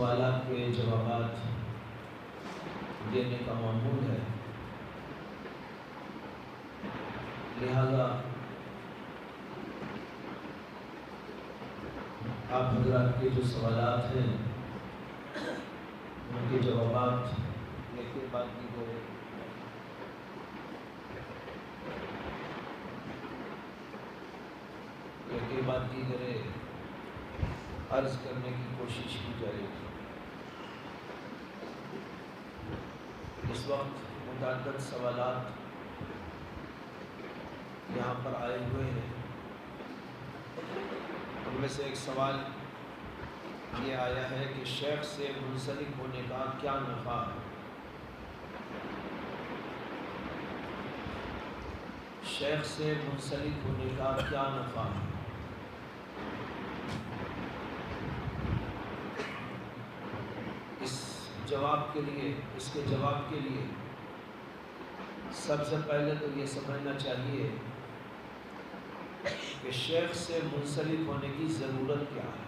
سوالات کے جوابات دینے کا معمول ہے، لہذا آپ حضرات کے جو سوالات ہیں ان کے جوابات ایک کے بعد کی طرح عرض کرنے کی کوشش کی جائے گی۔ اس وقت متعدد سوالات یہاں پر آئے ہوئے ہیں۔ ان میں سے ایک سوال یہ آیا ہے کہ شیخ سے منسلک ہونے کا کیا نفع ہے؟ شیخ سے منسلک ہونے کا کیا نفع ہے؟ اس کے جواب کے لیے سب سے پہلے تو یہ سمجھنا چاہیے کہ شیخ سے منسلک ہونے کی ضرورت کیا ہے۔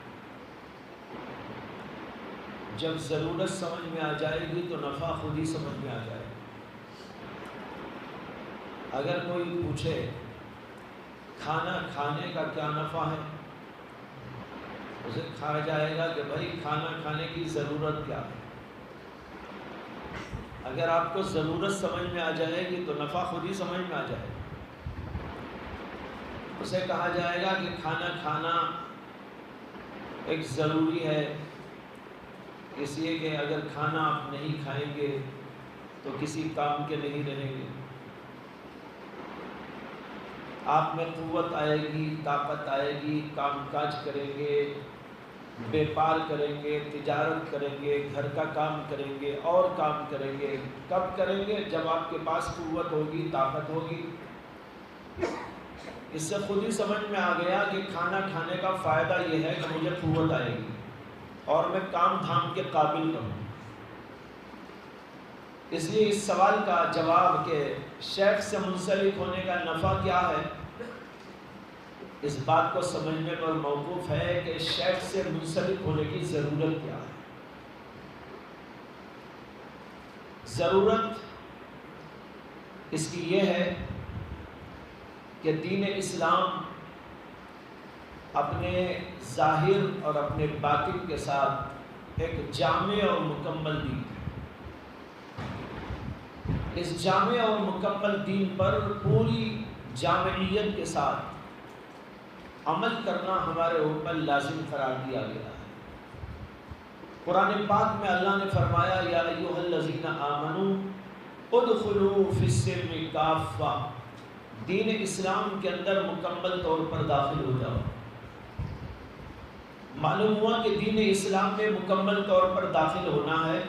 جب ضرورت سمجھ میں آ جائے گی تو نفع خود ہی سمجھ میں آ جائے گا۔ اگر کوئی پوچھے کھانا کھانے کا کیا نفع ہے، اسے کہا جائے گا کہ بھائی کھانا کھانے کی ضرورت کیا ہے۔ اگر آپ کو ضرورت سمجھ میں آ جائے گی تو نفع خود ہی سمجھ میں آ جائے گا۔ اسے کہا جائے گا کہ کھانا کھانا ایک ضروری ہے، اس لیے کہ اگر کھانا آپ نہیں کھائیں گے تو کسی کام کے نہیں رہیں گے۔ آپ میں قوت آئے گی، طاقت آئے گی، کام کاج کریں گے، بیپار کریں گے، تجارت کریں گے، گھر کا کام کریں گے اور کام کریں گے۔ کب کریں گے؟ جب آپ کے پاس قوت ہوگی، طاقت ہوگی۔ اس سے خود ہی سمجھ میں آ گیا کہ کھانا کھانے کا فائدہ یہ ہے کہ مجھے قوت آئے گی اور میں کام دھام کے قابل بنوں۔ اس لیے اس سوال کا جواب کہ شیخ سے منسلک ہونے کا نفع کیا ہے، اس بات کو سمجھنے پر موقوف ہے کہ شیخ سے منسلک ہونے کی ضرورت کیا ہے۔ ضرورت اس کی یہ ہے کہ دین اسلام اپنے ظاہر اور اپنے باطن کے ساتھ ایک جامع اور مکمل دین ہے۔ اس جامع اور مکمل دین پر پوری جامعیت کے ساتھ عمل کرنا ہمارے اوپر لازم قرار دیا گیا ہے۔ قرآن پاک میں اللہ نے فرمایا یا ایھا الذین آمنوا ادخلوا فی السلم کافہ، دین اسلام کے اندر مکمل طور پر داخل ہو جاؤ۔ معلوم ہوا کہ دین اسلام میں مکمل طور پر داخل ہونا ہے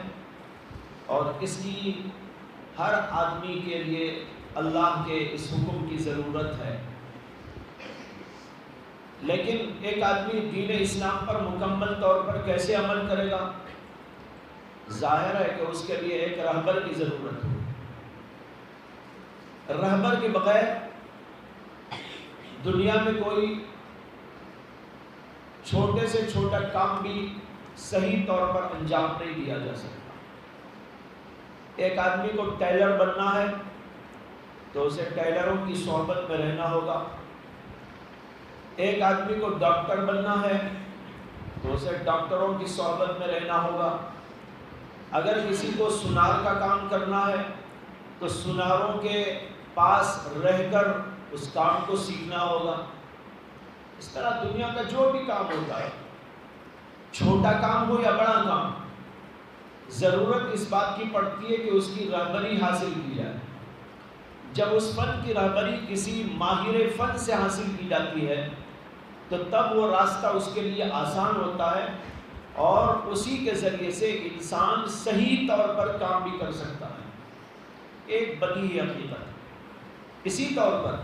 اور اس کی ہر آدمی کے لیے اللہ کے اس حکم کی ضرورت ہے۔ لیکن ایک آدمی دین اسلام پر مکمل طور پر کیسے عمل کرے گا؟ ظاہر ہے کہ اس کے لیے ایک رہبر کی ضرورت ہے۔ رہبر کے بغیر دنیا میں کوئی چھوٹے سے چھوٹا کام بھی صحیح طور پر انجام نہیں دیا جا سکتا۔ ایک آدمی کو ٹیلر بننا ہے تو اسے ٹیلروں کی صحبت میں رہنا ہوگا۔ ایک آدمی کو ڈاکٹر بننا ہے تو اسے ڈاکٹروں کی صحبت میں رہنا ہوگا۔ اگر کسی کو سنار کا کام کرنا ہے تو سناروں کے پاس رہ کر اس کام کو سیکھنا ہوگا۔ اس طرح دنیا کا جو بھی کام ہوتا ہے، چھوٹا کام ہو یا بڑا کام، ضرورت اس بات کی پڑتی ہے کہ اس کی رہبری حاصل کی جائے۔ جب اس فن کی رہبری کسی ماہر فن سے حاصل کی جاتی ہے تو تب وہ راستہ اس کے لیے آسان ہوتا ہے اور اسی کے ذریعے سے انسان صحیح طور پر کام بھی کر سکتا ہے۔ ایک بدیہی حقیقت۔ اسی طور پر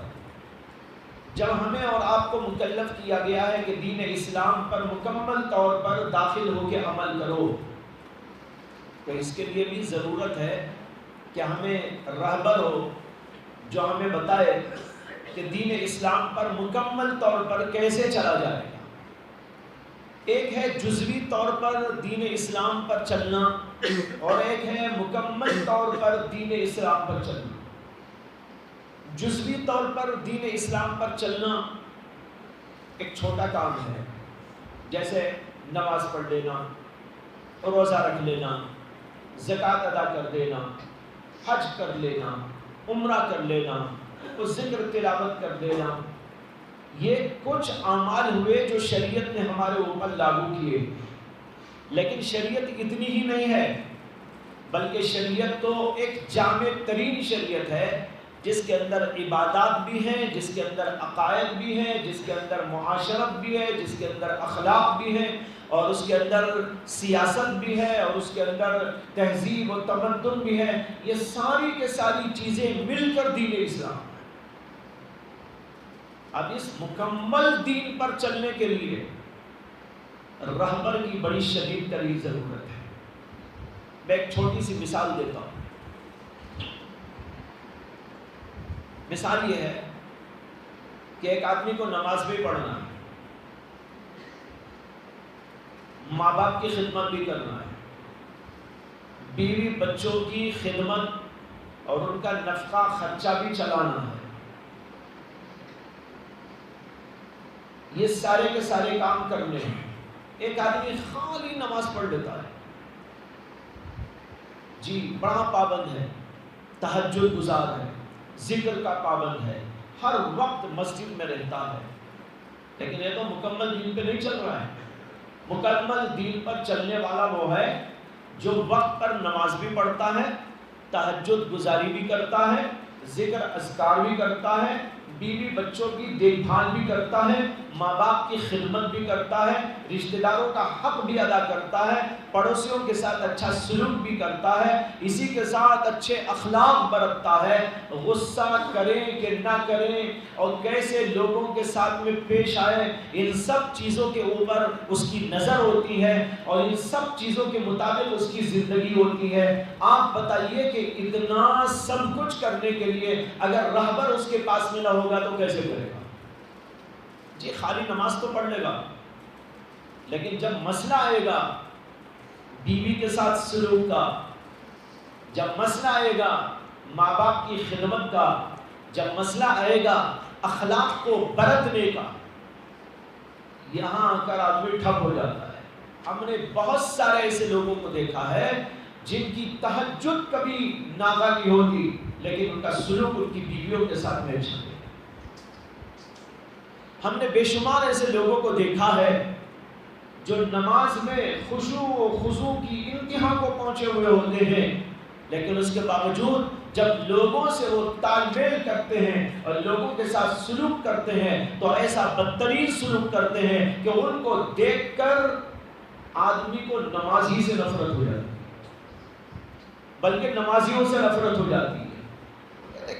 جب ہمیں اور آپ کو مکلف کیا گیا ہے کہ دین اسلام پر مکمل طور پر داخل ہو کے عمل کرو، تو اس کے لیے بھی ضرورت ہے کہ ہمیں رہبر ہو جو ہمیں بتائے کہ دین اسلام پر مکمل طور پر کیسے چلا جائے گا۔ ایک ہے جزوی طور پر دین اسلام پر چلنا اور ایک ہے مکمل طور پر دین اسلام پر چلنا۔ جزوی طور پر دین اسلام پر چلنا ایک چھوٹا کام ہے، جیسے نماز پڑھ لینا، روزہ رکھ لینا، زکوٰۃ ادا کر دینا، حج کر لینا، عمرہ کر لینا، ذکر تلاوت کر دینا۔ یہ کچھ اعمال ہوئے جو شریعت نے ہمارے اوپر لاگو کیے، لیکن شریعت اتنی ہی نہیں ہے، بلکہ شریعت تو ایک جامع ترین شریعت ہے، جس کے اندر عبادات بھی ہیں، جس کے اندر عقائد بھی ہیں، جس کے اندر معاشرت بھی ہے، جس کے اندر اخلاق بھی ہیں، اور اس کے اندر سیاست بھی ہے، اور اس کے اندر تہذیب و تمدن بھی ہے۔ یہ ساری کے ساری چیزیں مل کر دین اسلام ہے۔ اب اس مکمل دین پر چلنے کے لیے رہبر کی بڑی شدید ترین ضرورت ہے۔ میں ایک چھوٹی سی مثال دیتا ہوں۔ مثال یہ ہے کہ ایک آدمی کو نماز بھی پڑھنا ہے، ماں باپ کی خدمت بھی کرنا ہے، بیوی بچوں کی خدمت اور ان کا نفقہ خرچہ بھی چلانا ہے۔ یہ سارے کے سارے کام کرنے ہیں۔ ایک آدمی خالی نماز پڑھ لیتا ہے، جی بڑا پابند ہے، تہجد گزار ہے، ذکر کا پابند ہے، ہر وقت مسجد میں رہتا ہے، لیکن یہ تو مکمل دین پہ نہیں چل رہا ہے۔ مکمل دین پر چلنے والا وہ ہے جو وقت پر نماز بھی پڑھتا ہے، تہجد گزاری بھی کرتا ہے، ذکر اذکار بھی کرتا ہے، بیوی بچوں کی دیکھ بھال بھی کرتا ہے، ماں باپ کی خدمت بھی کرتا ہے، رشتہ داروں کا حق بھی ادا کرتا ہے، پڑوسیوں کے ساتھ اچھا سلوک بھی کرتا ہے، اسی کے ساتھ اچھے اخلاق برتتا ہے، غصہ کریں کہ نہ کریں اور کیسے لوگوں کے ساتھ میں پیش آئے، ان سب چیزوں کے اوپر اس کی نظر ہوتی ہے اور ان سب چیزوں کے مطابق اس کی زندگی ہوتی ہے۔ آپ بتائیے کہ اتنا سب کچھ کرنے کے لیے اگر رہبر اس کے پاس میں نہ ہوگا تو کیسے کرے گا؟ جی خالی نماز تو پڑھ لے گا، لیکن جب مسئلہ آئے گا بیوی کے ساتھ سلوک کا، جب مسئلہ آئے گا ماں باپ کی خدمت کا، جب مسئلہ آئے گا اخلاق کو برتنے کا، یہاں آ کر آدمی ٹھپ ہو جاتا ہے۔ ہم نے بہت سارے ایسے لوگوں کو دیکھا ہے جن کی تہجد کبھی ناغہ نہیں ہوتی، لیکن ان کا سلوک ان کی بیویوں کے ساتھ میں اچھا ہے۔ ہم نے بے شمار ایسے لوگوں کو دیکھا ہے جو نماز میں خشوع و خضوع کی انتہا کو پہنچے ہوئے ہوتے ہیں، لیکن اس کے باوجود جب لوگوں سے وہ تال میل کرتے ہیں اور لوگوں کے ساتھ سلوک کرتے ہیں تو ایسا بدترین سلوک کرتے ہیں کہ ان کو دیکھ کر آدمی کو نمازی سے نفرت ہو جاتی ہے، بلکہ نمازیوں سے نفرت ہو جاتی ہے۔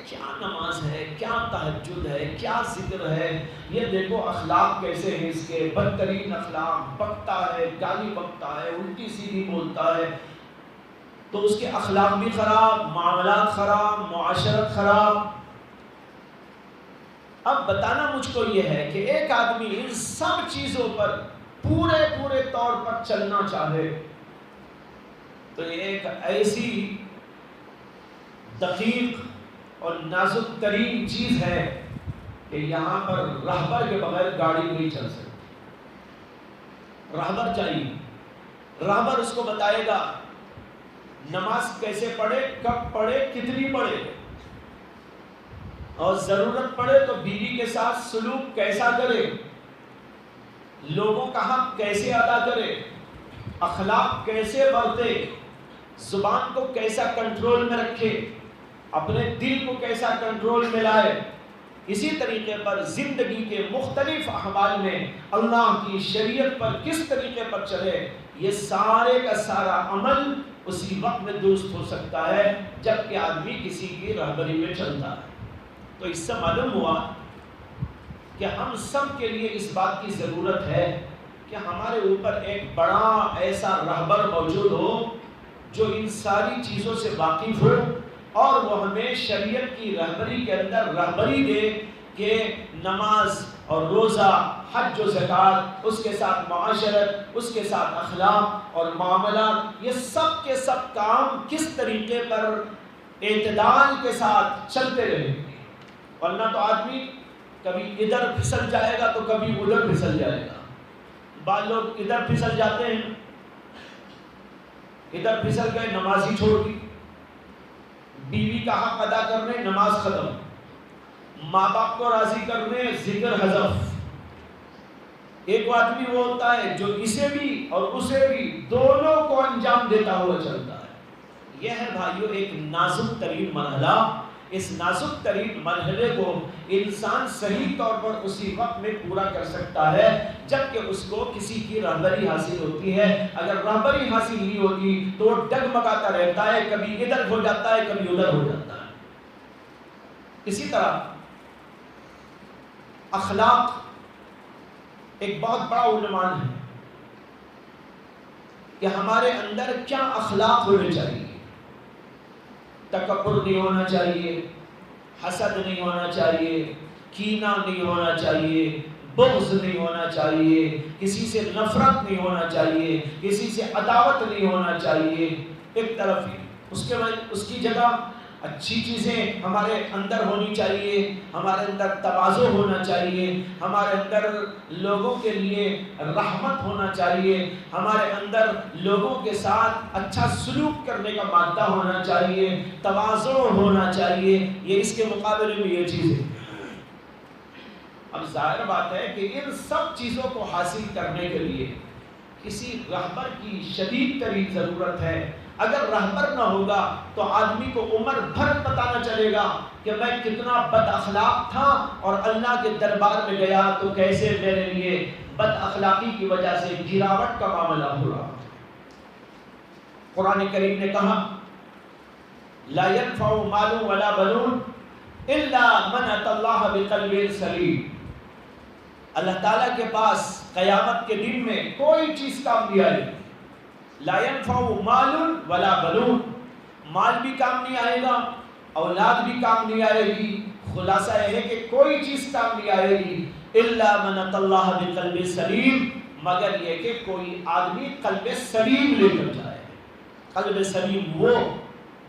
کیا نماز ہے، کیا تہجد ہے، کیا ذکر ہے، یہ دیکھو اخلاق کیسے ہیں اس کے، بدترین اخلاق، بکتا ہے، گالی بکتا ہے، الٹی سیدھی بولتا ہے، تو اس کے اخلاق بھی خراب، معاملات خراب، معاشرت خراب۔ اب بتانا مجھ کو یہ ہے کہ ایک آدمی ان سب چیزوں پر پورے طور پر چلنا چاہے تو یہ ایک ایسی دقیق اور نازک ترین چیز ہے کہ یہاں پر رہبر کے بغیر گاڑی نہیں چل سکتی۔ رہبر چاہیے، رہبر اس کو بتائے گا نماز کیسے پڑھے، کب پڑھے، کتنی پڑھے، اور ضرورت پڑے تو بیوی کے ساتھ سلوک کیسا کرے، لوگوں کا حق کیسے ادا کرے، اخلاق کیسے برتے، زبان کو کیسا کنٹرول میں رکھے، اپنے دل کو کیسا کنٹرول میں لائے۔ اسی طریقے پر زندگی کے مختلف احوال میں اللہ کی شریعت پر کس طریقے پر چلے، یہ سارے کا سارا عمل اسی وقت میں درست ہو سکتا ہے جب کہ آدمی کسی کی رہبری میں چلتا ہے۔ تو اس سے معلوم ہوا کہ ہم سب کے لیے اس بات کی ضرورت ہے کہ ہمارے اوپر ایک بڑا ایسا رہبر موجود ہو جو ان ساری چیزوں سے واقف ہو اور وہ ہمیں شریعت کی رہبری کے اندر رہبری دے کہ نماز اور روزہ، حج و زکوٰۃ، اس کے ساتھ معاشرت، اس کے ساتھ اخلاق اور معاملات، یہ سب کے سب کام کس طریقے پر اعتدال کے ساتھ چلتے رہیں گے، ورنہ تو آدمی کبھی ادھر پھسل جائے گا تو کبھی ادھر پھسل جائے گا۔ بعض لوگ ادھر پھسل جاتے ہیں، ادھر پھسل گئے، نماز ہی چھوڑ دی، بیوی کا حق ادا کرنے نماز ختم، ماں باپ کو راضی کرنے ذکر حذف۔ ایک آدمی وہ ہوتا ہے جو اسے بھی اور اسے بھی دونوں کو انجام دیتا ہوا چلتا ہے۔ یہ ہے بھائیو ایک نازک ترین مرحلہ۔ اس نازک ترین مرحلے کو انسان صحیح طور پر اسی وقت میں پورا کر سکتا ہے جبکہ اس کو کسی کی رہبری حاصل ہوتی ہے۔ اگر رہبری حاصل نہیں ہوتی تو وہ ڈگمگاتا رہتا ہے، کبھی ادھر ہو جاتا ہے کبھی ادھر ہو جاتا ہے۔ اسی طرح اخلاق ایک بہت بڑا عنوان ہے کہ ہمارے اندر کیا اخلاق ہونے چاہیے۔ تکبر نہیں ہونا چاہیے، حسد نہیں ہونا چاہیے، کینہ نہیں ہونا چاہیے، بغض نہیں ہونا چاہیے، کسی سے نفرت نہیں ہونا چاہیے، کسی سے عداوت نہیں ہونا چاہیے۔ ایک طرف اس کی جگہ اچھی چیزیں ہمارے اندر ہونی چاہیے، ہمارے اندر تواضع ہونا چاہیے، ہمارے اندر لوگوں کے لیے رحمت ہونا چاہیے، ہمارے اندر لوگوں کے ساتھ اچھا سلوک کرنے کا مادہ ہونا چاہیے، تواضع ہونا چاہیے۔ یہ اس کے مقابلے میں یہ چیزیں۔ اب ظاہر بات ہے کہ ان سب چیزوں کو حاصل کرنے کے لیے کسی رہبر کی شدید ترین ضرورت ہے۔ اگر رہبر نہ ہوگا تو آدمی کو عمر بھر پتہ نہ چلے گا کہ میں کتنا بد اخلاق تھا اور اللہ کے دربار میں گیا تو کیسے میرے لیے بد اخلاقی کی وجہ سے گراوٹ کا معاملہ ہو رہا۔ قرآن کریم نے کہا لا ينفع مال ولا بنون الا من اتى الله بقلب سلیم۔ اللہ تعالیٰ کے پاس قیامت کے دن میں کوئی چیز کام نہیں آئے گی۔ لا ينفع مال ولا بنون، مال بھی کام نہیں آئے گا، اولاد بھی کام نہیں آئے گی۔ خلاصہ یہ ہے کہ کوئی چیز کام نہیں آئے گی الا من اتى الله بقلب سلیم، مگر یہ کہ کوئی آدمی قلب سلیم لے کر جائے۔ قلب سلیم وہ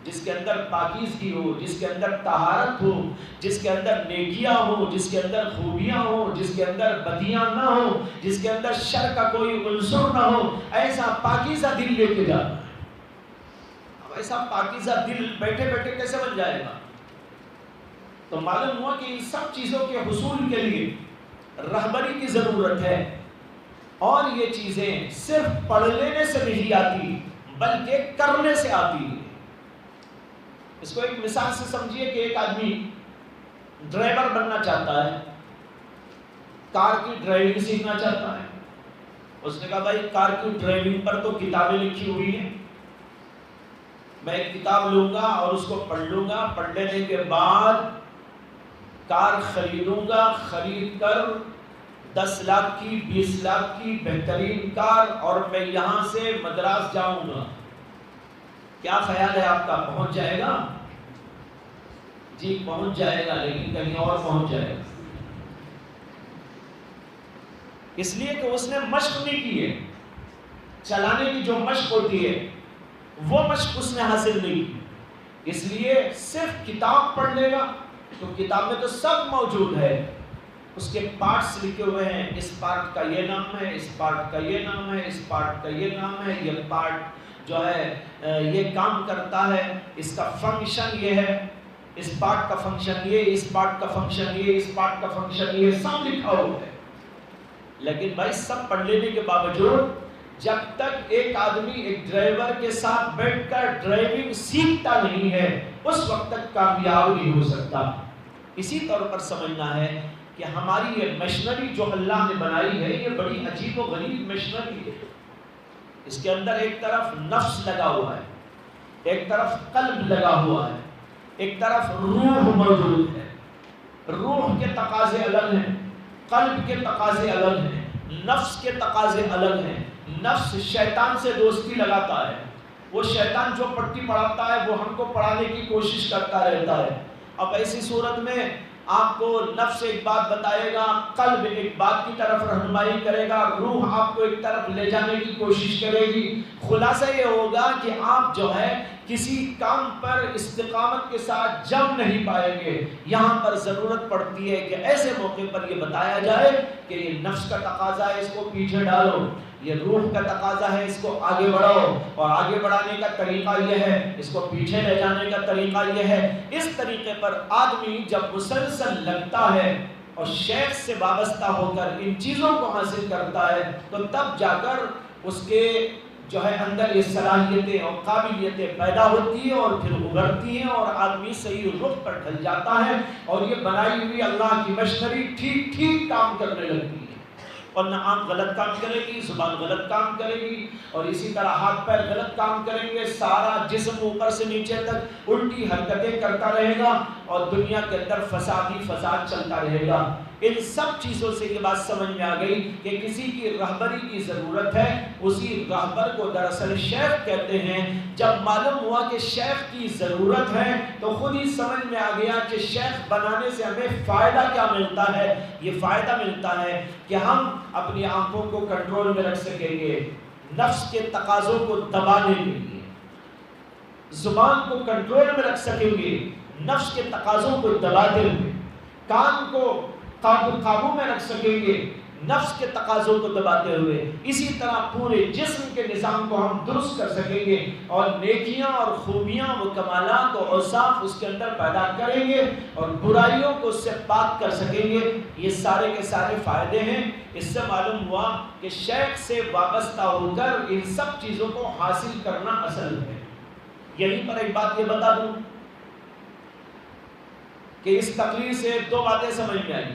جس کے اندر پاکیزگی ہو، جس کے اندر طہارت ہو، جس کے اندر نیکیاں ہو، جس کے اندر خوبیاں ہو، جس کے اندر بدیاں نہ ہو، جس کے اندر شر کا کوئی عنصر نہ ہو، ایسا پاکیزہ دل لے کے جانا ہے۔ اب ایسا پاکیزہ دل بیٹھے بیٹھے کیسے بن جائے گا؟ تو معلوم ہوا کہ ان سب چیزوں کے حصول کے لیے رہبری کی ضرورت ہے، اور یہ چیزیں صرف پڑھ لینے سے نہیں آتی بلکہ کرنے سے آتی ہے۔ اس کو ایک مثال سے سمجھیے کہ ایک آدمی ڈرائیور بننا چاہتا ہے، کار کی ڈرائیونگ سیکھنا چاہتا ہے۔ اس نے کہا بھائی کار کی ڈرائیونگ پر تو کتابیں لکھی ہوئی ہیں، میں ایک کتاب لوں گا اور اس کو پڑھ لوں گا، پڑھ لینے کے بعد کار خریدوں گا، خرید کر 10 لاکھ کی 20 لاکھ کی بہترین کار، اور میں یہاں سے مدراس جاؤں گا۔ کیا خیال ہے آپ کا، پہنچ جائے گا؟ جی پہنچ جائے گا، لیکن کہیں اور پہنچ جائے گا، اس لیے کہ اس نے مشق نہیں کی ہے۔ چلانے کی جو مشق ہوتی ہے وہ مشق اس نے حاصل نہیں کی، اس لیے صرف کتاب پڑھ لے گا تو کتاب میں تو سب موجود ہے، اس کے پارٹس لکھے ہوئے ہیں، اس پارٹ کا یہ نام ہے، اس پارٹ کا یہ نام ہے، اس پارٹ کا یہ نام ہے، یہ پارٹ جو ہے یہ کام کرتا ہے، اس کا فنکشن یہ ہے، اس پارٹ کا فنکشن یہ، اس پارٹ کا فنکشن یہ، اس پارٹ کا فنکشن یہ، سب لکھا ہوا ہے۔ لیکن بھائی سب پڑھ لینے کے باوجود جب تک ایک آدمی ایک ڈرائیور کے ساتھ بیٹھ کر ڈرائیونگ سیکھتا نہیں ہے اس وقت تک کامیاب نہیں ہو سکتا۔ اسی طور پر سمجھنا ہے کہ ہماری یہ مشنری جو اللہ نے بنائی ہے یہ بڑی عجیب و غریب مشنری ہے۔ اس کے اندر ایک طرف نفس لگا ہوا ہے، ایک طرف قلب لگا ہوا ہے، ایک طرف روح موجود ہے۔ روح کے تقاضے الگ ہیں، قلب کے تقاضے الگ ہیں، نفس کے تقاضے الگ ہیں۔ نفس شیطان سے دوستی لگاتا ہے، وہ شیطان جو پٹی پڑھاتا ہے وہ ہم کو پڑھانے کی کوشش کرتا رہتا ہے۔ اب ایسی صورت میں آپ کو نفس ایک بات بتائے گا، قلب ایک بات کی طرف رہنمائی کرے گا، روح آپ کو ایک طرف لے جانے کی کوشش کرے گی۔ خلاصہ یہ ہوگا کہ آپ جو ہے کسی کام پر استقامت کے ساتھ جم نہیں پائیں گے۔ یہاں پر ضرورت پڑتی ہے کہ ایسے موقع پر یہ بتایا جائے کہ یہ نفس کا تقاضا ہے، اس کو پیچھے ڈالو، یہ روح کا تقاضا ہے، اس کو آگے بڑھاؤ، اور آگے بڑھانے کا طریقہ یہ ہے، اس کو پیچھے لے جانے کا طریقہ یہ ہے۔ اس طریقے پر آدمی جب مسلسل لگتا ہے اور شیخ سے وابستہ ہو کر ان چیزوں کو حاصل کرتا ہے تو تب جا کر اس کے جو ہے اندر یہ صلاحیتیں اور قابلیتیں پیدا ہوتی ہیں اور پھر ابھرتی ہیں، اور آدمی صحیح رخ پر ڈھل جاتا ہے، اور یہ بنائی ہوئی اللہ کی مشنری ٹھیک ٹھیک کام کرنے لگتی ہے، اور نہ آنکھ غلط کام کرے گی، زبان غلط کام کرے گی، اور اسی طرح ہاتھ پیر غلط کام کریں گے، سارا جسم اوپر سے نیچے تک الٹی حرکتیں کرتا رہے گا، اور دنیا کے اندر فساد چلتا رہے گا۔ ان سب چیزوں سے یہ بات سمجھ میں آ گئی کہ کسی کی رہبری کی ضرورت ہے، اسی رہبر کو دراصل شیخ کہتے ہیں۔ جب معلوم ہوا کہ شیخ کی ضرورت ہے تو خود ہی سمجھ میں آ گیا کہ شیخ بنانے سے ہمیں فائدہ کیا ملتا ہے۔ یہ فائدہ ملتا ہے کہ ہم اپنی آنکھوں کو کنٹرول میں رکھ سکیں گے، نفس کے تقاضوں کو دبانے کے لیے، زبان کو کنٹرول میں رکھ سکیں گے نفس کے تقاضوں کو دباتے ہوئے، کان کو قابو میں رکھ سکیں گے نفس کے تقاضوں کو دباتے ہوئے، اسی طرح پورے جسم کے نظام کو ہم درست کر سکیں گے، اور نیکیاں اور خوبیاں و کمالات و اوصاف اس کے اندر پیدا کریں گے، اور برائیوں کو اس سے پاک کر سکیں گے۔ یہ سارے کے سارے فائدے ہیں۔ اس سے معلوم ہوا کہ شیخ سے وابستہ ہو کر ان سب چیزوں کو حاصل کرنا اصل ہے۔ یہیں پر ایک بات یہ بتا دوں کہ اس تقریر سے دو باتیں سمجھ میں آئی۔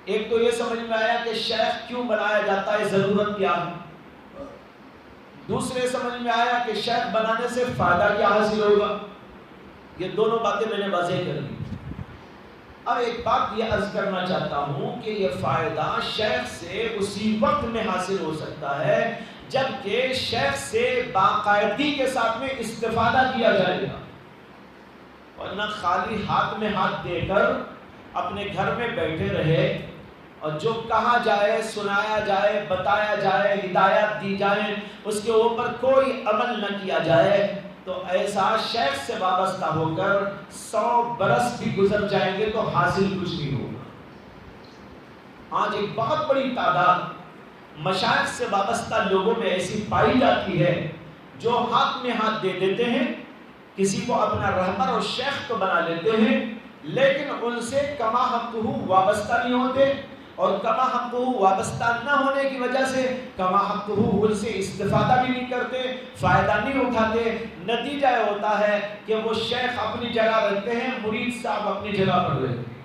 ایک تو یہ سمجھ میں آیا کہ شیخ کیوں بنایا جاتا ہے، ضرورت کیا ہے۔ دوسرے سمجھ میں آیا کہ شیخ بنانے سے فائدہ کیا حاصل ہوگا۔ یہ دونوں باتیں میں نے واضح کر دی۔ اب ایک بات یہ عرض کرنا چاہتا ہوں کہ یہ فائدہ شیخ سے اسی وقت میں حاصل ہو سکتا ہے جبکہ شیخ سے باقاعدگی کے ساتھ میں استفادہ کیا جائے گا، ورنہ خالی ہاتھ میں ہاتھ دے کر اپنے گھر میں بیٹھے رہے اور جو کہا جائے، سنایا جائے، بتایا جائے، ہدایات دی جائیں، اس کے اوپر کوئی عمل نہ کیا جائے تو ایسا شیخ سے وابستہ ہو کر 100 برس بھی گزر جائیں گے تو حاصل کچھ نہیں ہوگا۔ آج ایک بہت بڑی تعداد مشائخ سے وابستہ لوگوں میں ایسی پائی جاتی ہے جو ہاتھ میں ہاتھ دے دیتے ہیں، کسی کو اپنا رہبر اور شیخ تو بنا لیتے ہیں، لیکن ان سے کما حقہ وابستہ نہیں ہوتے، اور کما حقہ وابستہ نہ ہونے کی وجہ سے کما حقہ ان سے استفادہ بھی نہیں کرتے، فائدہ نہیں اٹھاتے۔ نتیجہ یہ ہوتا ہے کہ وہ شیخ اپنی جگہ رہتے ہیں، مرید صاحب اپنی جگہ پر رہتے ہیں۔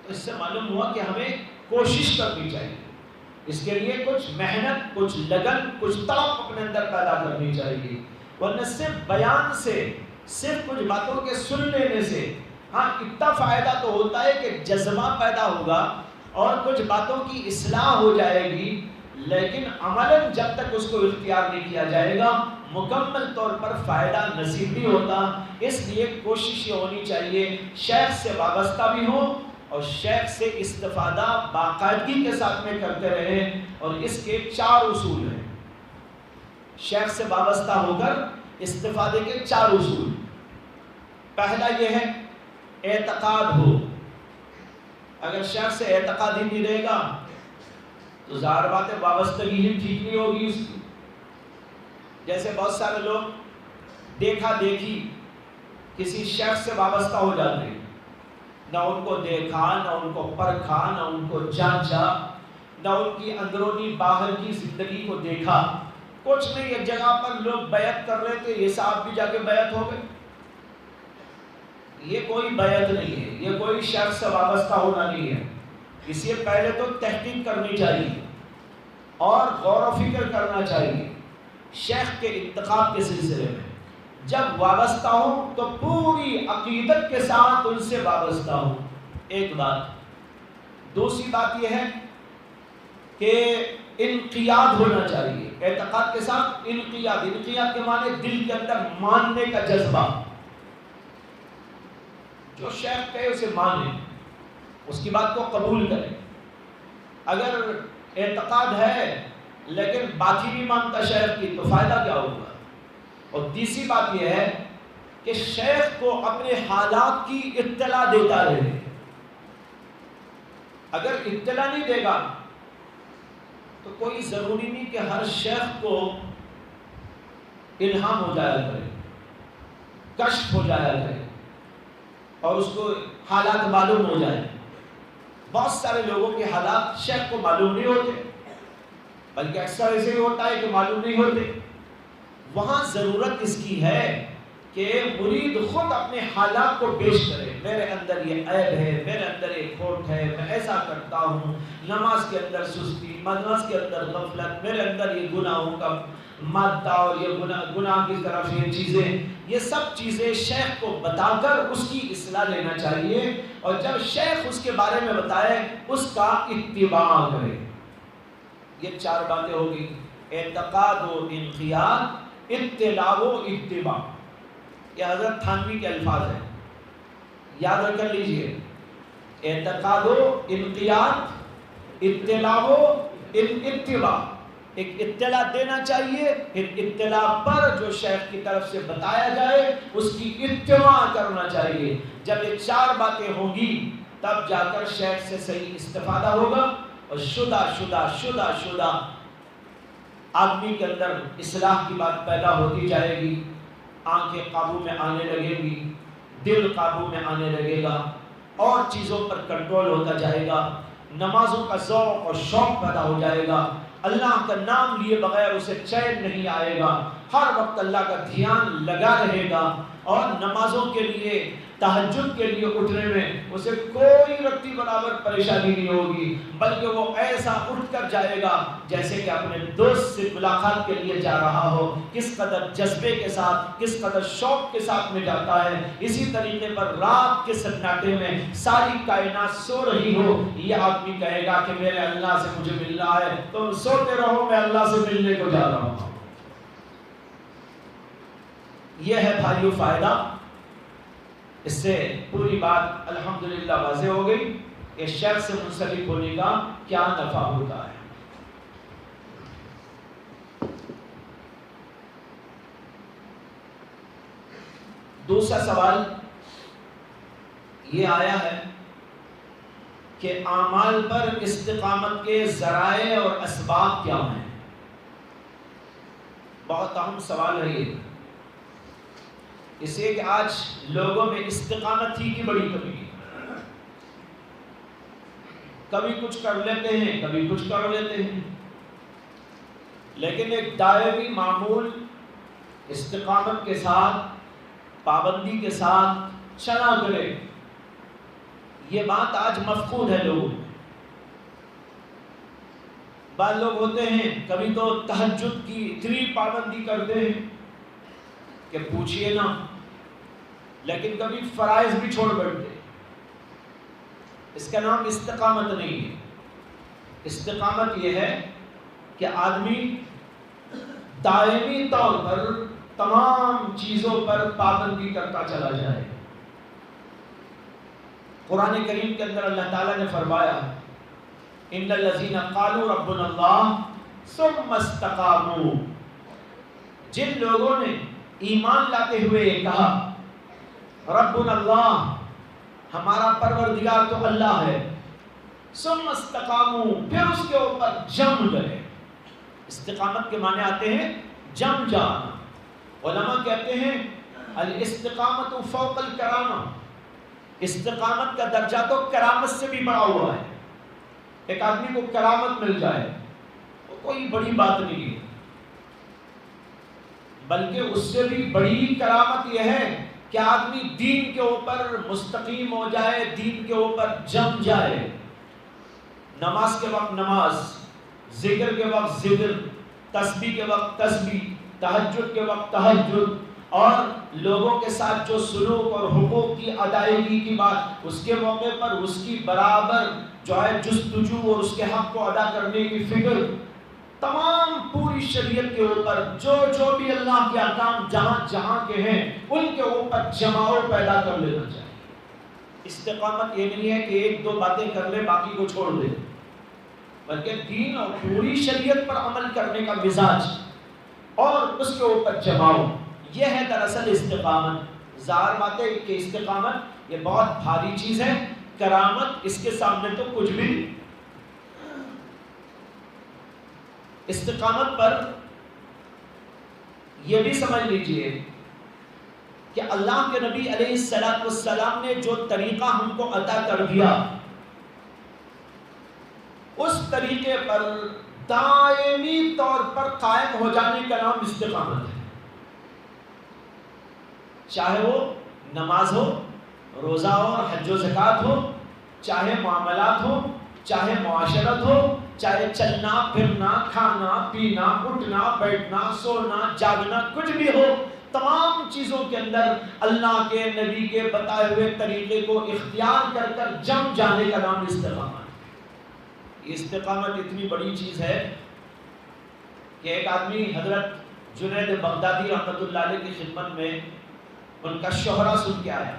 تو اس سے معلوم ہوا کہ ہمیں کوشش کرنی چاہیے، اس کے لیے کچھ محنت، کچھ لگن، کچھ طلب اپنے اندر پیدا کرنی چاہیے، ورنہ صرف بیان سے، صرف کچھ باتوں کے سن لینے سے ہاں اتنا فائدہ تو ہوتا ہے کہ جذبہ پیدا ہوگا اور کچھ باتوں کی اصلاح ہو جائے گی، لیکن عملاً جب تک اس کو اختیار نہیں کیا جائے گا مکمل طور پر فائدہ نصیب نہیں ہوتا۔ اس لیے کوشش یہ ہونی چاہیے شیخ سے وابستہ بھی ہو اور شیخ سے استفادہ باقاعدگی کے ساتھ میں کرتے رہیں، اور اس کے 4 اصول ہیں۔ شیخ سے وابستہ ہو کر استفادے کے 4 اصول۔ پہلا یہ ہے اعتقاد ہو۔ اگر شیخ سے اعتقاد ہی نہیں رہے گا تو ظاہر بات ہے وابستگی ہی ٹھیک نہیں ہوگی اس کی۔ جیسے بہت سارے لوگ دیکھا دیکھی کسی شیخ سے وابستہ ہو جاتے ہیں، نہ ان کو دیکھا، نہ ان کو پرکھا، نہ ان کو جانچا، نہ ان کی اندرونی باہر کی زندگی کو دیکھا، کچھ نہیں، ایک جگہ پر لوگ بیعت کر رہے تھے، یہ صاحب بھی جا کے بیعت ہو گئے۔ یہ کوئی بیعت نہیں ہے، یہ کوئی شیخ سے وابستہ ہونا نہیں ہے۔ اس لیے پہلے تو تحقیق کرنی چاہیے اور غور و فکر کرنا چاہیے شیخ کے انتخاب کے سلسلے میں۔ جب وابستہ ہوں تو پوری عقیدت کے ساتھ ان سے وابستہ ہوں، ایک بات۔ دوسری بات یہ ہے کہ انقیاد ہونا چاہیے، اعتقاد کے ساتھ انقیاد۔ انقیاد کے معنی دل کے اندر ماننے کا جذبہ، جو شیخ کہے اسے مانے، اس کی بات کو قبول کرے. اگر اعتقاد ہے لیکن بات ہی نہیں مانتا شیخ کی تو فائدہ کیا ہوگا. اور تیسری بات یہ ہے کہ شیخ کو اپنے حالات کی اطلاع دیتا رہے. اگر اطلاع نہیں دے گا تو کوئی ضروری نہیں کہ ہر شیخ کو الہام ہو جایا کرے، کشف ہو جایا کرے اور اس کو حالات معلوم ہو جائے. بہت سارے لوگوں کے حالات شیخ کو معلوم نہیں ہوتے، بلکہ اکثر ایسے ہی ہوتا ہے کہ معلوم نہیں ہوتے. وہاں ضرورت اس کی ہے کہ مرید خود اپنے حالات کو پیش کرے. میرے اندر یہ عیب ہے، میرے اندر یہ کھوٹ ہے، میں ایسا کرتا ہوں، نماز کے اندر سستی، نماز کے اندر غفلت، میرے اندر یہ گناہوں کا مادہ اور یہ گناہ کی طرف یہ چیزیں، یہ سب چیزیں شیخ کو بتا کر اس کی اصلاح لینا چاہیے. اور جب شیخ اس کے بارے میں بتائے اس کا اتباع کرے. یہ 4 باتیں ہوگی: اعتقاد و انقیاد، اطلاع و اتباع. یہ حضرت تھانوی کے الفاظ ہیں، یاد رکھ کر لیجئے. اعتقاد و انقیاد، اطلاع و اتباع. ایک اطلاع دینا چاہیے، پھر اطلاع پر جو شیخ کی طرف سے بتایا جائے اس کی اتباع کرنا چاہیے. جب یہ 4 باتیں ہوں گی تب جا کر شیخ سے صحیح استفادہ ہوگا اور شدہ آدمی کے اندر اصلاح کی بات پیدا ہوتی جائے گی. آنکھیں قابو میں آنے لگیں گی، دل قابو میں آنے لگے گا، اور چیزوں پر کنٹرول ہوتا جائے گا. نمازوں کا ذوق اور شوق پیدا ہو جائے گا. اللہ کا نام لیے بغیر اسے چین نہیں آئے گا. ہر وقت اللہ کا دھیان لگا رہے گا اور نمازوں کے لیے، تہجد کے لیے اٹھنے میں اسے کوئی رتی برابر پریشانی نہیں ہوگی، بلکہ وہ ایسا اٹھ کر جائے گا جیسے کہ اپنے دوست سے ملاقات کے لیے جا رہا ہو. کس قدر جذبے کے ساتھ، کس قدر شوق کے ساتھ میں جاتا ہے. اسی طریقے پر رات کے سناٹے میں ساری کائنات سو رہی ہو، یہ آدمی کہے گا کہ میرے اللہ سے مجھے ملنا ہے. تم سوتے رہو، میں اللہ سے ملنے کو جا رہا ہوں. یہ ہے بھائیو فائدہ. اس سے پوری بات الحمدللہ واضح ہو گئی کہ شیخ سے منسلک ہونے کا کیا نفع ہوتا ہے. دوسرا سوال یہ آیا ہے کہ اعمال پر استقامت کے ذرائع اور اسباب کیا ہیں. بہت اہم سوال ہے یہ، اس لیے کہ آج لوگوں میں استقامت ہی کی بڑی کمی ہے. کبھی کچھ کر لیتے ہیں، کبھی کچھ کر لیتے ہیں، لیکن ایک دائمی معمول استقامت کے ساتھ، پابندی کے ساتھ چلا کرے، یہ بات آج مفقود ہے لوگوں میں. بعض لوگ ہوتے ہیں کبھی تو تہجد کی اتنی پابندی کرتے ہیں کہ پوچھئے نا، لیکن کبھی فرائض بھی چھوڑ بیٹھتے. اس کا نام استقامت نہیں ہے. استقامت یہ ہے کہ آدمی دائمی طور پر تمام چیزوں پر پابندی کرتا چلا جائے. قرآن کریم کے اندر اللہ تعالیٰ نے فرمایا ان الذین قالوا ربنا اللہ ثم استقاموا. جن لوگوں نے ایمان لاتے ہوئے یہ کہا ربنا اللہ، ہمارا پروردگار تو اللہ ہے، ثم استقاموا، پھر اس کے اوپر جم گئے. استقامت کے معنی آتے ہیں جم جانا. علماء کہتے ہیں الاستقامت فوق الکرامہ، استقامت کا درجہ تو کرامت سے بھی بڑا ہوا ہے. ایک آدمی کو کرامت مل جائے وہ کوئی بڑی بات نہیں ہے، بلکہ اس سے بھی بڑی کرامت یہ ہے کہ آدمی دین کے اوپر مستقیم ہو جائے، دین کے اوپر جم جائے. نماز کے وقت نماز، ذکر کے وقت ذکر، تسبیح کے وقت تسبیح، تہجد کے وقت تہجد، اور لوگوں کے ساتھ جو سلوک اور حقوق کی ادائیگی کی بات، اس کے موقع پر اس کی برابر جو ہے جستجو اور اس کے حق کو ادا کرنے کی فکر. تمام پوری شریعت کے اوپر جو جو بھی اللہ کے احکام جہاں جہاں کے ہیں ان کے اوپر جماؤ پیدا کر لینا چاہیے. استقامت یہ نہیں ہے کہ ایک دو باتیں کر لے باقی کو چھوڑ دے، بلکہ دین اور پوری شریعت پر عمل کرنے کا مزاج اور اس کے اوپر جماؤ، یہ ہے دراصل استقامت۔ ظاہر بات ہے کہ استقامت یہ بہت بھاری چیز ہے، کرامت اس کے سامنے تو کچھ بھی نہیں۔ استقامت پر یہ بھی سمجھ لیجئے کہ اللہ کے نبی علیہ السلام نے جو طریقہ ہم کو عطا کر دیا، اس طریقے پر دائمی طور پر قائم ہو جانے کا نام استقامت ہے۔ چاہے وہ نماز ہو، روزہ ہو اور حج و زکوٰۃ ہو، چاہے معاملات ہو، چاہے معاشرت ہو، چاہے چلنا پھرنا، کھانا پینا، اٹھنا بیٹھنا، سونا جاگنا، کچھ بھی ہو، تمام چیزوں کے اندر اللہ کے نبی کے بتائے ہوئے طریقے کو اختیار کر کر جم جانے کا نام استقامت ہے۔ استقامت اتنی بڑی چیز ہے کہ ایک آدمی حضرت جنید بغدادی رحمۃ اللہ علیہ کی خدمت میں ان کا شہرہ سن کے آیا،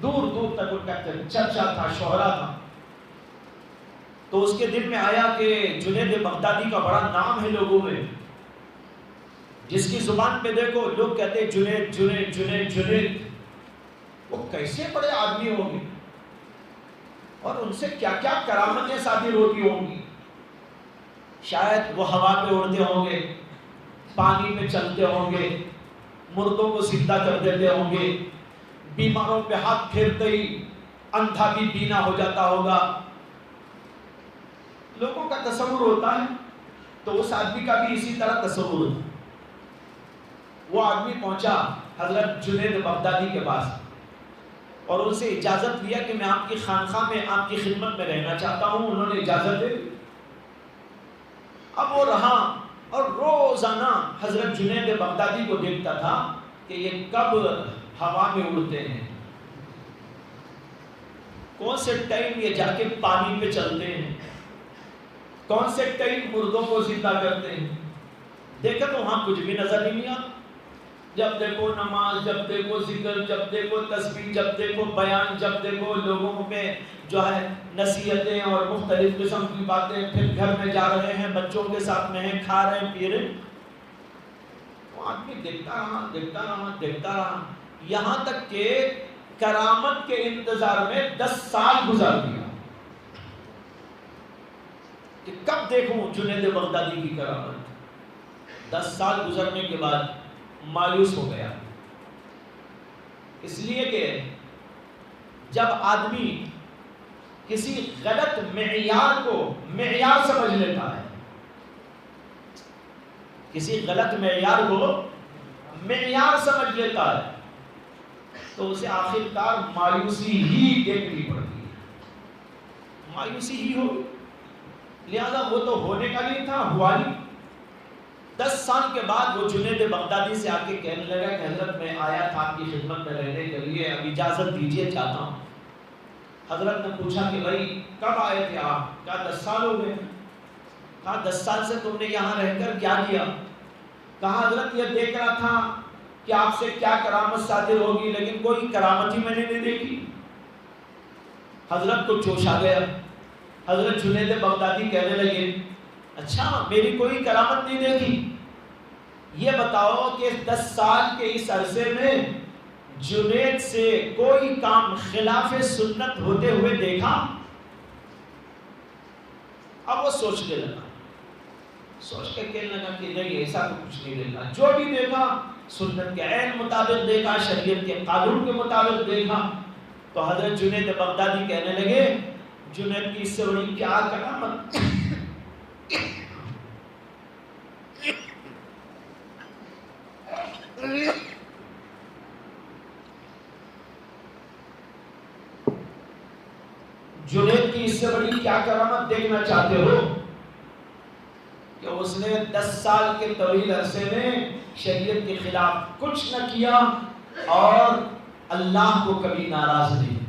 دور دور تک ان کا چرچا تھا، شہرہ تھا۔ تو اس کے دل میں آیا کہ جنید بغدادی کا بڑا نام ہے لوگوں میں، جس کی زبان پہ دیکھو لوگ کہتے ہیں جنید جنید جنید جنید، وہ کیسے بڑے آدمی ہوں گے اور ان سے کیا کیا کرامتیں صادر ہوتی ہوں گی۔ شاید وہ ہوا پہ اڑتے ہوں گے، پانی میں چلتے ہوں گے، مردوں کو زندہ کر دیتے ہوں گے، بیماروں پہ ہاتھ پھیرتے ہی اندھا بھی بینا ہو جاتا ہوگا۔ لوگوں کا تصور ہوتا ہے، تو اس آدمی کا بھی اسی طرح تصور ہوتا۔ وہ آدمی پہنچا حضرت جنید بغدادی کے پاس اور ان سے اجازت لیا کہ میں آپ کی خانقاہ میں آپ کی خدمت میں رہنا چاہتا ہوں۔ انہوں نے اجازت دے دی۔ اب وہ رہا اور روزانہ حضرت جنید بغدادی کو دیکھتا تھا کہ یہ کب ہوا میں اڑتے ہیں، کون سے ٹائم یہ جا کے پانی پہ چلتے ہیں، کون سے ٹائم مردوں کو زندہ کرتے ہیں۔ دیکھا تو وہاں کچھ بھی نظر نہیں آیا، جب دیکھو نماز، جب دیکھو ذکر، جب دیکھو تسبیح، جب دیکھو بیان، جب دیکھو لوگوں میں جو ہے نصیحتیں اور مختلف قسم کی باتیں، پھر گھر میں جا رہے ہیں، بچوں کے ساتھ میں ہیں، کھا رہے ہیں، پی رہے ہیں۔ وہ آدمی دیکھتا رہا دیکھتا رہا دیکھتا رہا، یہاں تک کہ کرامت کے انتظار میں 10 سال گزار دیا کہ کب دیکھوں جنید بغدادی کی کرامت۔ 10 سال گزرنے کے بعد مایوس ہو گیا، اس لیے کہ جب آدمی کسی غلط معیار کو معیار سمجھ لیتا ہے، کسی غلط معیار کو معیار سمجھ لیتا ہے، تو اسے آخرکار مایوسی ہی دیکھنی پڑتی ہے، مایوسی ہی ہوگی۔ لہذا وہ تو ہونے کا نہیں تھا، ہوا نہیں۔ 10 سال کے بعد وہ جنید بغدادی سے آ کے کہنے لگا کہ حضرت میں آیا تھا آپ کی خدمت میں رہنے کے لیے، اب اجازت دیجیے چاہتا ہوں۔ حضرت نے پوچھا کہ بھائی کب آئے تھے آپ؟ کہا 10 سال ہو گئے۔ کہا 10 سال سے تم نے یہاں رہ کر کیا کیا؟ کہا حضرت یہ دیکھ رہا تھا کہ آپ سے کیا کرامت صادر ہوگی، لیکن کوئی کرامت ہی میں نے نہیں دیکھی۔ حضرت کو جوش آ گیا۔ حضرت جنید بغدادی کہنے لگے اچھا میری کوئی کرامت نہیں دیکھی، یہ بتاؤ کہ 10 سال کے اس عرصے میں جنید سے کوئی کام خلاف سنت ہوتے ہوئے دیکھا؟ اب وہ سوچنے لگا، سوچ کے کہنے لگا کہ نہیں ایسا تو کچھ نہیں دیکھا، جو بھی دیکھا سنت کے عین مطابق دیکھا، شریعت کے قانون کے مطابق دیکھا۔ تو حضرت جنید بغدادی کہنے لگے جنید کی اس سے بڑی کیا کرامت، جنید کی اس سے بڑی کیا کرامت دیکھنا چاہتے ہو کہ اس نے 10 سال کے طویل عرصے میں شریعت کے خلاف کچھ نہ کیا اور اللہ کو کبھی ناراض نہیں۔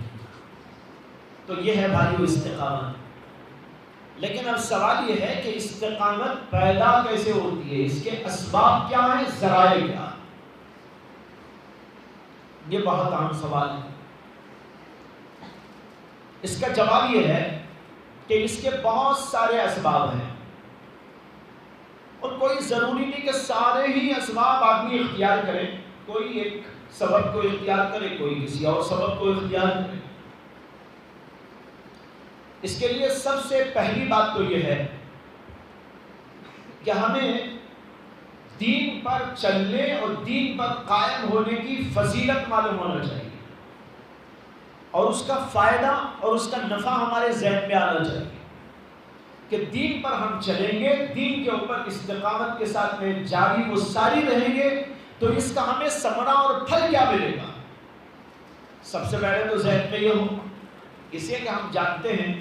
تو یہ ہے بھائیو استقامت۔ لیکن اب سوال یہ ہے کہ استقامت پیدا کیسے ہوتی ہے، اس کے اسباب کیا ہیں، ذرائع کیا؟ یہ بہت اہم سوال ہے۔ اس کا جواب یہ ہے کہ اس کے بہت سارے اسباب ہیں، اور کوئی ضروری نہیں کہ سارے ہی اسباب آدمی اختیار کرے، کوئی ایک سبب کو اختیار کرے، کوئی کسی اور سبب کو اختیار کرے۔ اس کے لیے سب سے پہلی بات تو یہ ہے کہ ہمیں دین پر چلنے اور دین پر قائم ہونے کی فضیلت معلوم ہونا چاہیے، اور اس کا فائدہ اور اس کا نفع ہمارے ذہن میں آنا چاہیے کہ دین پر ہم چلیں گے، دین کے اوپر استقامت کے ساتھ میں جاری و ساری رہیں گے تو اس کا ہمیں ثمرہ اور پھل کیا ملے گا۔ سب سے پہلے تو ذہن میں یہ ہو اسے کہ ہم جانتے ہیں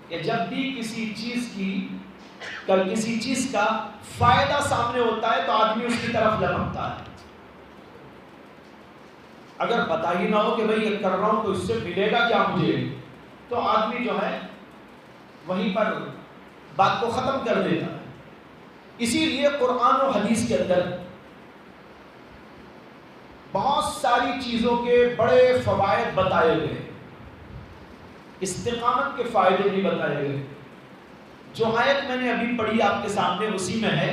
کہ جب بھی کسی چیز کا فائدہ سامنے ہوتا ہے تو آدمی اس کی طرف لپکتا ہے۔ اگر پتہ ہی نہ ہو کہ بھئی یہ کر رہا ہوں تو اس سے ملے گا کیا مجھے، تو آدمی جو ہے وہیں پر بات کو ختم کر دیتا ہے۔ اسی لیے قرآن و حدیث کے اندر بہت ساری چیزوں کے بڑے فوائد بتائے گئے، استقامت کے فائدے بھی بتائے گئے۔ جو آیت میں نے ابھی پڑھی آپ کے سامنے اسی میں ہے،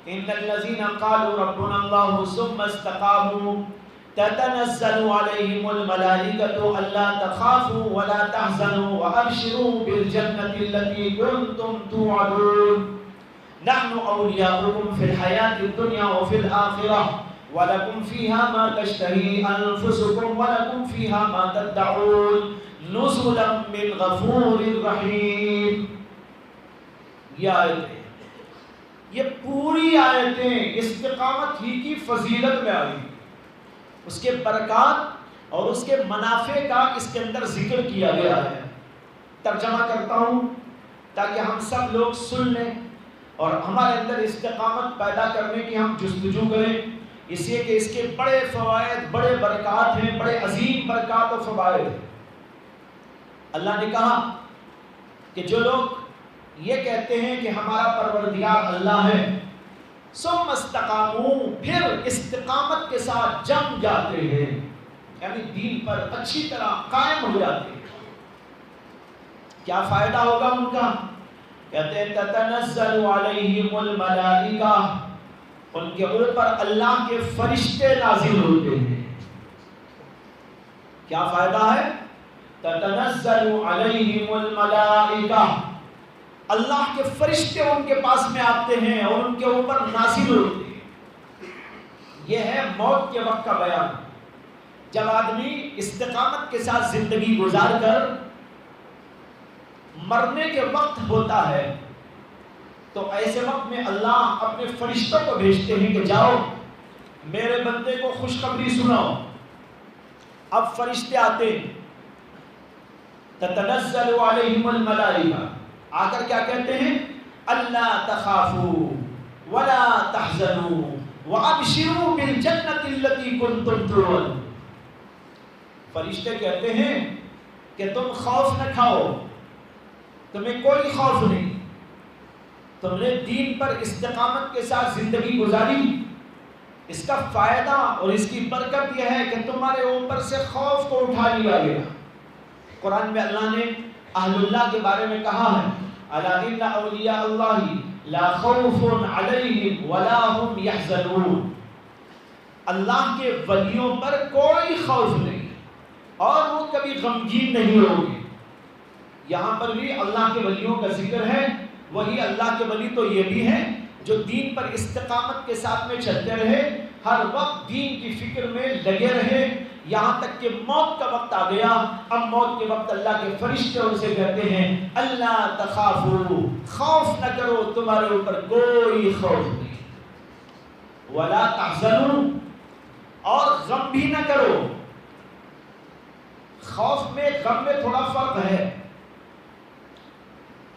ان الذین قالوا ربنا اللہ ثم استقاموا تتنزل علیہم الملائکۃ الا تخافوا ولا تحزنوا وابشروا بالجنۃ التي کنتم توعدون نحن اولیاؤکم فی الحیاۃ الدنیا وفی الآخرہ وَلَكُمْ فِيهَا مَا تَشْتَهِي أَنفُسُكُمْ وَلَكُمْ فِيهَا مَا تَدَّعُونَ نُزُلًا مِّنْ غَفُورٍ رَحِيمٍ۔ یہ آیتیں، یہ پوری آیتیں استقامت ہی کی فضیلت میں آئی، اس کے برکات اور اس کے منافع کا اس کے اندر ذکر کیا گیا ہے۔ ترجمہ کرتا ہوں تاکہ ہم سب لوگ سن لیں اور ہمارے اندر استقامت پیدا کرنے کی ہم جستجو کریں، اس لیے کہ اس کے بڑے فوائد، بڑے برکات ہیں، بڑے عظیم برکات و فوائد ہیں۔ اللہ نے کہا کہ جو لوگ یہ کہتے ہیں کہ ہمارا پروردگار اللہ ہے، ثم استقاموا، پھر استقامت کے ساتھ جم جاتے ہیں، یعنی دین پر اچھی طرح قائم ہو جاتے ہیں، کیا فائدہ ہوگا ان کا؟ کہتے ہیں تتنزل علیہم الملائکہ، ان کے اوپر اللہ کے فرشتے نازل ہوتے ہیں۔ کیا فائدہ ہے؟ تتنزل علیہم الملائکہ، اللہ کے فرشتے ان کے پاس میں آتے ہیں اور ان کے اوپر نازل ہوتے ہیں۔ یہ ہے موت کے وقت کا بیان۔ جب آدمی استقامت کے ساتھ زندگی گزار کر مرنے کے وقت ہوتا ہے تو ایسے وقت میں اللہ اپنے فرشتوں کو بھیجتے ہیں کہ جاؤ میرے بندے کو خوشخبری سناؤ۔ اب فرشتے آتے، تتنزل علیہم الملائکہ، آ کر کیا کہتے ہیں؟ اللہ تخافوا ولا تحزنوا وابشروا بالجنۃ التي کنتم توعدون۔ فرشتے کہتے ہیں کہ تم خوف نہ کھاؤ، تمہیں کوئی خوف نہیں، تم نے دین پر استقامت کے ساتھ زندگی گزاری، اس کا فائدہ اور اس کی برکت یہ ہے کہ تمہارے اوپر سے خوف کو اٹھا لیا گیا۔ قرآن میں اللہ نے اہل اللہ کے بارے میں کہا ہے، الا ان اولیاء اللہ لا خوف علیہم ولا هم یحزنون، اللہ کے ولیوں پر کوئی خوف نہیں اور وہ کبھی غمگین نہیں ہوں گے۔ یہاں پر بھی اللہ کے ولیوں کا ذکر ہے، وہی اللہ کے ولی تو یہ بھی ہیں جو دین پر استقامت کے ساتھ میں چلتے رہے، ہر وقت دین کی فکر میں لگے رہے، یہاں تک کہ موت کا وقت آ گیا۔ اب موت کے وقت اللہ کے فرشتے ان سے کہتے ہیں اللہ تخافوا، خوف نہ کرو، تمہارے اوپر کوئی خوف نہیں، ولا تحزنوا، اور غم بھی نہ کرو۔ خوف میں غم میں تھوڑا فرق ہے۔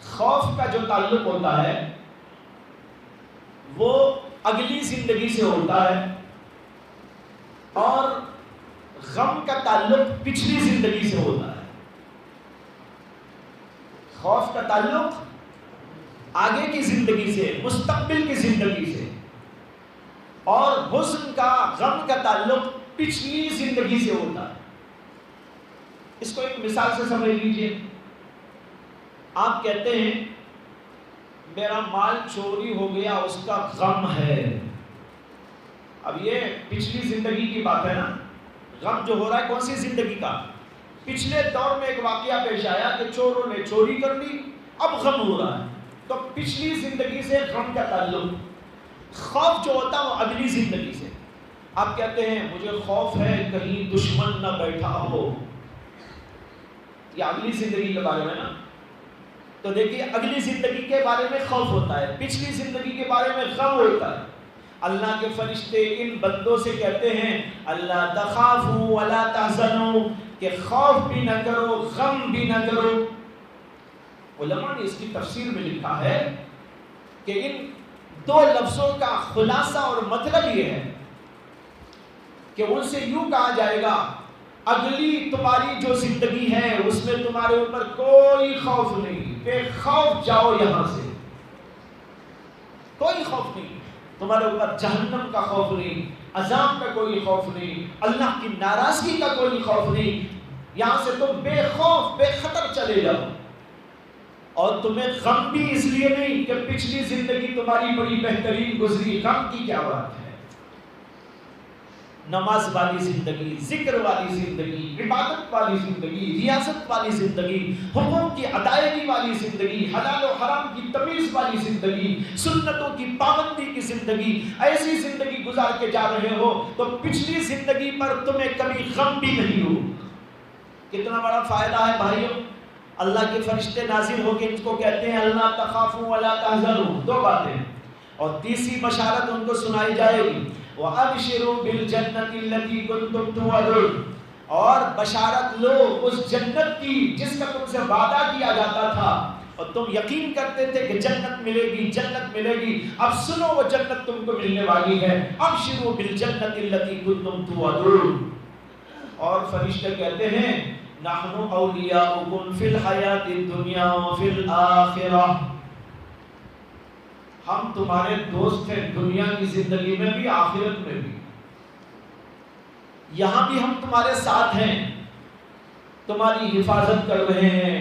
خوف کا جو تعلق ہوتا ہے وہ اگلی زندگی سے ہوتا ہے، اور غم کا تعلق پچھلی زندگی سے ہوتا ہے۔ خوف کا تعلق آگے کی زندگی سے، مستقبل کی زندگی سے، اور حزن کا، غم کا تعلق پچھلی زندگی سے ہوتا ہے۔ اس کو ایک مثال سے سمجھ لیجئے. آپ کہتے ہیں میرا مال چوری ہو گیا، اس کا غم ہے. اب یہ پچھلی زندگی کی بات ہے نا. غم جو ہو رہا ہے کون سی زندگی کا؟ پچھلے دور میں ایک واقعہ پیش آیا کہ چوروں نے چوری کر لی، اب غم ہو رہا ہے. تو پچھلی زندگی سے غم کا تعلق. خوف جو ہوتا ہے وہ اگلی زندگی سے. آپ کہتے ہیں مجھے خوف ہے کہیں دشمن نہ بیٹھا ہو، یہ اگلی زندگی کے بارے میں نا. تو دیکھیے اگلی زندگی کے بارے میں خوف ہوتا ہے، پچھلی زندگی کے بارے میں غم ہوتا ہے. اللہ کے فرشتے ان بندوں سے کہتے ہیں اللہ تخافوا ولا تحزنوا، کہ خوف بھی نہ کرو غم بھی نہ کرو. علماء نے اس کی تفسیر میں لکھا ہے کہ ان دو لفظوں کا خلاصہ اور مطلب یہ ہے کہ ان سے یوں کہا جائے گا اگلی تمہاری جو زندگی ہے اس میں تمہارے اوپر کوئی خوف نہیں، بے خوف جاؤ یہاں سے. کوئی خوف نہیں تمہارے اوپر، جہنم کا خوف نہیں، عذاب کا کوئی خوف نہیں، اللہ کی ناراضگی کا کوئی خوف نہیں. یہاں سے تم بے خوف بے خطر چلے جاؤ. اور تمہیں غم بھی اس لیے نہیں کہ پچھلی زندگی تمہاری بڑی بہترین گزری. غم کی کیا بات ہے؟ نماز والی زندگی، ذکر والی زندگی، عبادت والی زندگی، ریاضت والی زندگی، حقوق کی ادائیگی والی زندگی، حلال و حرام کی تمیز والی زندگی، سنتوں کی پابندی کی زندگی. ایسی زندگی گزار کے جا رہے ہو تو پچھلی زندگی پر تمہیں کبھی غم بھی نہیں ہو. کتنا بڑا فائدہ ہے بھائیوں. اللہ کے فرشتے نازل ہو کے ان کو کہتے ہیں اللہ تخافوا ولا تحزنوا. دو باتیں. اور تیسری بشارت ان کو سنائی جائے گی وَأَبْشِرُوا بِالْجَنَّةِ الَّتِي كُنْتُمْ تُوعَدُونَ، اور بشارت لو اس جنت کی جس کا تم سے وعدہ کیا جاتا تھا اور تم یقین کرتے تھے کہ جنت ملے گی جنت ملے گی. اب سنو وہ جنت تم کو ملنے والی ہے. أَبْشِرُوا بِالْجَنَّةِ الَّتِي كُنْتُمْ تُوعَدُونَ. اور فرشتے کہتے ہیں نحن اولیاؤکم فی الحیات الدنیا وفی الآخرہ، ہم تمہارے دوست ہیں دنیا کی زندگی میں بھی آخرت میں بھی. یہاں بھی ہم تمہارے ساتھ ہیں، تمہاری حفاظت کر رہے ہیں،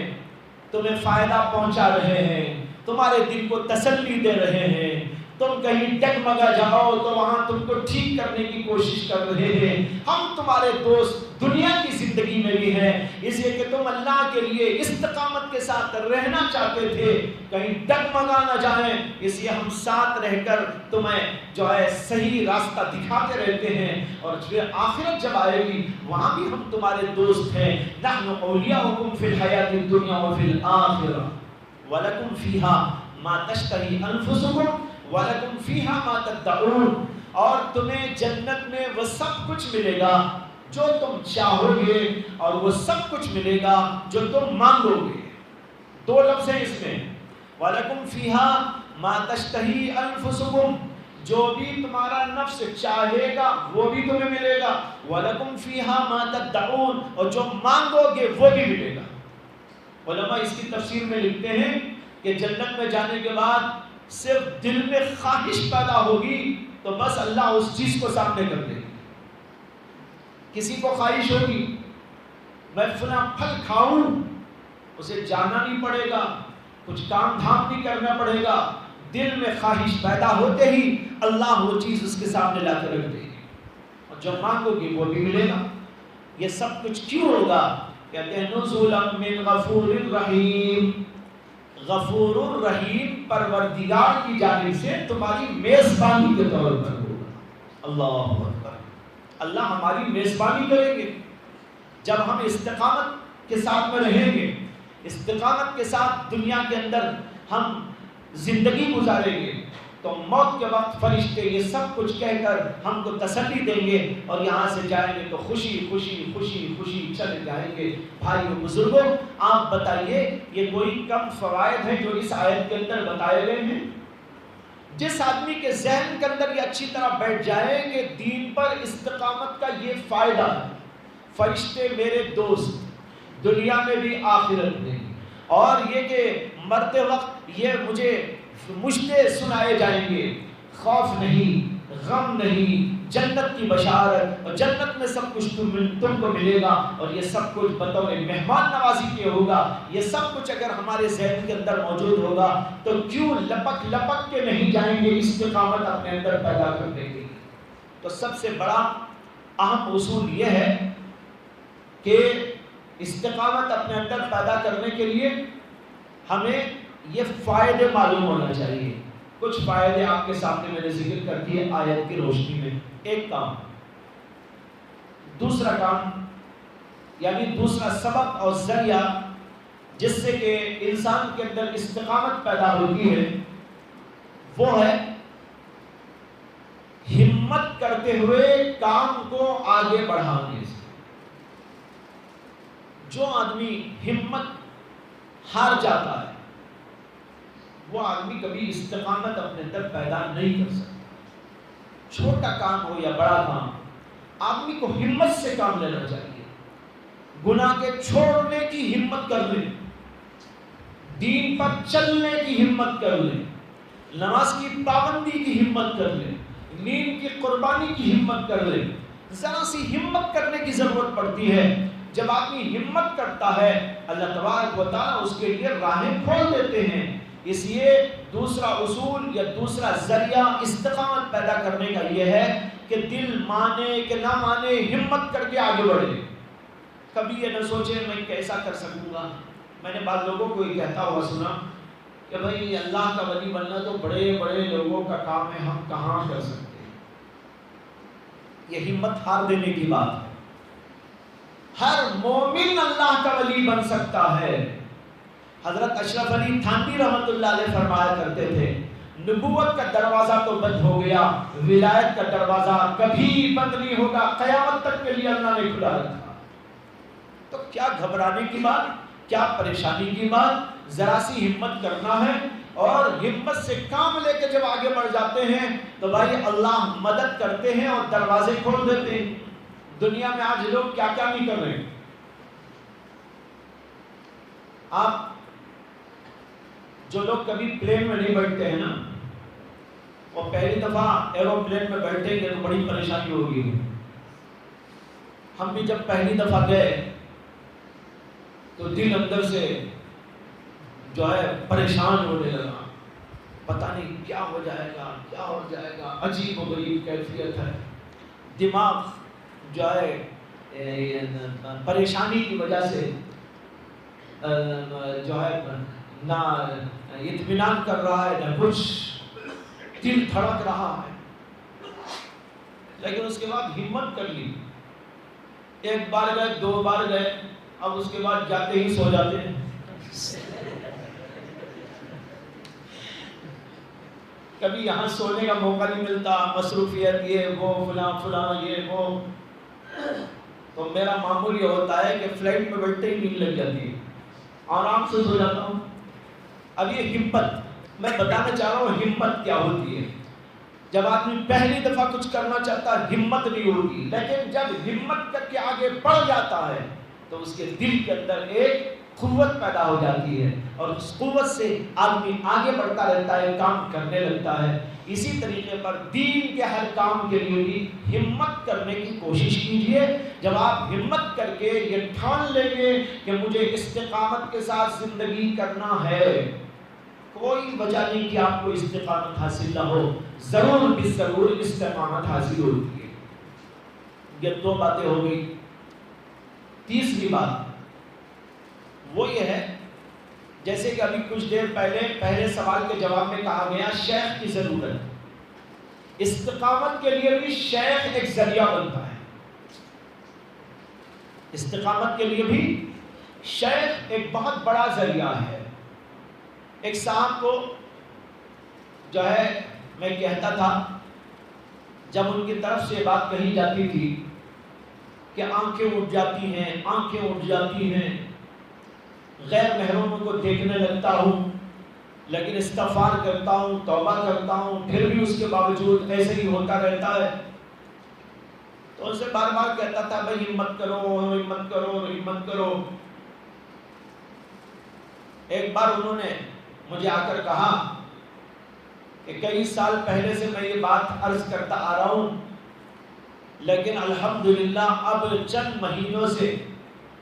تمہیں فائدہ پہنچا رہے ہیں، تمہارے دل کو تسلی دے رہے ہیں. تم کہیں ڈگمگا جاؤ تو وہاں تم کو ٹھیک کرنے کی کوشش کر رہے ہیں. ہم تمہارے دوست دنیا کی زندگی میں بھی ہیں، اس لیے کہ تم اللہ کے لیے استقامت کے ساتھ رہنا چاہتے تھے، کہیں ڈگمگا نہ جائیں، اس لیے ہم ساتھ رہ کر تمہیں جو ہے صحیح راستہ دکھاتے رہتے ہیں. اور پھر آخرت جب آئے گی وہاں بھی ہم تمہارے دوست ہیں. نحن اولیاؤکم فی الحیات الدنیا وفی الآخرہ ولکم فیہا ما تشتہی انفسکم وَلَكُمْ فِيهَا مَا تَدَّعُونَ، اور تمہیں جنت میں وہ سب کچھ ملے گا جو تم چاہو گے اور وہ سب کچھ ملے گا جو تم مانگو گے. دو لفظ ہیں اس میں. وَلَكُمْ فِيهَا مَا تَشْتَهِي أَنفُسُكُمْ، جو بھی تمہارا نفس چاہے گا وہ بھی تمہیں ملے گا. وَلَكُمْ فِيهَا مَا تَدَّعُونَ، اور جو مانگو گے وہ بھی ملے گا. علماء اس کی تفسیر میں لکھتے ہیں کہ جنت میں جانے کے بعد صرف دل میں خواہش پیدا ہوگی تو بس اللہ اس چیز کو سامنے کر دے گی. کسی کو خواہش ہوگی میں فلاں پھل کھاؤں، اسے جانا نہیں پڑے گا، کچھ کام دھام نہیں کرنا پڑے گا، دل میں خواہش پیدا ہوتے ہی اللہ وہ چیز اس کے سامنے لا کر رکھ دے گی، اور جو مانگو گے وہ بھی ملے گا. یہ سب کچھ کیوں ہوگا؟ کہتے ہیں نزولا من غفور الرحیم، غفور الرحیم پروردگار کی جانب سے تمہاری میزبانی کے طور پر ہوگا. اللہ اکبر. اللہ ہماری میزبانی کریں گے جب ہم استقامت کے ساتھ میں رہیں گے، استقامت کے ساتھ دنیا کے اندر ہم زندگی گزاریں گے تو موت کے وقت فرشتے یہ سب کچھ کہہ کر ہم کو تسلی دیں گے اور یہاں سے جائیں گے تو خوشی خوشی خوشی خوشی چلے جائیں گے. بھائیو بزرگوں، آپ بتائیے یہ کوئی کم فوائد ہیں جو اس آیت کے اندر بتائے گئے ہیں؟ جس آدمی کے ذہن کے اندر یہ اچھی طرح بیٹھ جائے کہ دین پر استقامت کا یہ فائدہ ہے، فرشتے میرے دوست دنیا میں بھی آخرت میں، اور یہ کہ مرتے وقت یہ مجھے مجھے سنائے جائیں گے، خوف نہیں، غم نہیں، جنت کی بشارت اور جنت میں سب کچھ تم کو ملے گا اور یہ سب کچھ بطور مہمان نوازی کے ہوگا، یہ سب کچھ اگر ہمارے ذہن کے اندر موجود ہوگا تو کیوں لپک لپک کے نہیں جائیں گے استقامت اپنے اندر پیدا کرنے کے لیے۔ تو سب سے بڑا اہم اصول یہ ہے کہ استقامت اپنے اندر پیدا کرنے کے لیے ہمیں یہ فائدے معلوم ہونا چاہیے۔ کچھ فائدے آپ کے سامنے میں نے ذکر کر دیے آیت کی روشنی میں۔ ایک کام، دوسرا کام یعنی دوسرا سبب اور ذریعہ جس سے کہ انسان کے اندر استقامت پیدا ہوتی ہے وہ ہے ہمت کرتے ہوئے کام کو آگے بڑھانے سے۔ جو آدمی ہمت ہار جاتا ہے وہ آدمی کبھی استقامت اپنے اندر پیدا نہیں کر سکتا۔ چھوٹا کام ہو یا بڑا کام، آدمی کو ہمت سے کام لینا چاہیے، گناہ کے چھوڑنے کی ہمت کر لیں، دین پر چلنے کی ہمت کر لیں، نماز کی پابندی کی ہمت کر لیں، نیند کی قربانی کی ہمت کر لیں۔ ذرا سی ہمت کرنے کی ضرورت پڑتی ہے۔ جب آدمی ہمت کرتا ہے اللہ تبارک و تعالیٰ اس کے لیے راہیں کھول دیتے ہیں۔ اس لیے دوسرا اصول یا دوسرا ذریعہ استقامت پیدا کرنے کا یہ ہے کہ دل مانے کہ نہ مانے ہمت کر کے آگے بڑھے۔ کبھی یہ نہ سوچے میں کیسا کر سکوں گا۔ میں نے بعض لوگوں کو یہ کہتا ہوا سنا کہ بھائی اللہ کا ولی بننا تو بڑے بڑے لوگوں کا کام ہے، ہم کہاں کر سکتے ہیں۔ یہ ہمت ہار دینے کی بات ہے۔ ہر مومن اللہ کا ولی بن سکتا ہے۔ حضرت اشرف علی تھانوی رحمۃ اللہ علیہ فرمایا کرتے تھے نبوت کا دروازہ تو بند ہو گیا، ولایت کا دروازہ کبھی بند نہیں ہوگا، قیامت تک کے لیے اللہ نے کھلا رکھا۔ تو کیا گھبرانے کی بات، کیا پریشانی کی بات، ذرا سی ہمت کرنا ہے اور ہمت سے کام لے کے جب آگے بڑھ جاتے ہیں تو بھائی اللہ مدد کرتے ہیں اور دروازے کھول دیتے ہیں۔ دنیا میں آج لوگ کیا کیا نہیں کر رہے ہیں۔ آپ جو لوگ کبھی پلین میں نہیں بیٹھتے ہیں نا، وہ پہلی دفعہ ایروپلین میں بیٹھیں گے تو بڑی پریشانی ہوگی۔ ہم بھی جب پہلی دفعہ گئے تو دل اندر سے جو ہے پریشان ہونے لگا، پتہ نہیں کیا ہو جائے گا، کیا ہو جائے گا، عجیب و غریب کیفیت ہے۔ دماغ جو ہے پریشانی کی وجہ سے جو ہے نہ اطمینان کر رہا ہے نہ کچھ، دل دھڑک رہا ہے۔ لیکن اس کے بعد ہمت کر لی، ایک بار گئے، دو بار گئے، اب اس کے بعد جاتے ہی سو جاتے ہیں۔ کبھی یہاں سونے کا موقع نہیں ملتا، مصروفیت یہ وہ فلاں فلاں یہ وہ، تو میرا معمول یہ ہوتا ہے کہ فلائٹ میں بیٹھتے ہی نیند لگ جاتی ہے، آرام سے سو جاتا ہوں۔ اب یہ ہمت میں بتانا چاہ رہا ہوں، ہمت کیا ہوتی ہے۔ جب آدمی پہلی دفعہ کچھ کرنا چاہتا ہے ہمت نہیں ہوگی، لیکن جب ہمت کر کے آگے بڑھ جاتا ہے تو اس کے دل کے اندر ایک قوت پیدا ہو جاتی ہے اور اس قوت سے آدمی آگے بڑھتا رہتا ہے، کام کرنے لگتا ہے۔ اسی طریقے پر دین کے ہر کام کے لیے بھی ہمت کرنے کی کوشش کیجئے۔ جب آپ ہمت کر کے یہ ٹھان لیں گے کہ مجھے استقامت کے ساتھ زندگی کرنا ہے، کوئی وجہ نہیں کہ آپ کو استقامت حاصل نہ ہو، ضرور بھی ضرور استقامت حاصل ہوتی ہے۔ یہ دو باتیں ہو گئی۔ تیسری بات وہ یہ ہے، جیسے کہ ابھی کچھ دیر پہلے سوال کے جواب میں کہا گیا شیخ کی ضرورت، استقامت کے لیے بھی شیخ ایک ذریعہ بنتا ہے۔ استقامت کے لیے بھی شیخ ایک بہت بڑا ذریعہ ہے۔ ایک صاحب کو جو ہے میں کہتا تھا، جب ان کی طرف سے بات کہی جاتی تھی کہ آنکھیں اٹھ جاتی ہیں، آنکھیں اٹھ جاتی ہیں، غیر محرموں کو دیکھنے لگتا ہوں، لیکن استغفار کرتا ہوں، توبہ کرتا ہوں، پھر بھی اس کے باوجود ایسے ہی ہوتا رہتا ہے، تو ان سے بار بار کہتا تھا بھائی ہمت کرو، ہمت کرو، ہمت کرو۔ ایک بار انہوں نے مجھے آ کر کہا کہ کئی سال پہلے سے میں یہ بات عرض کرتا آ رہا ہوں لیکن الحمدللہ اب چند مہینوں سے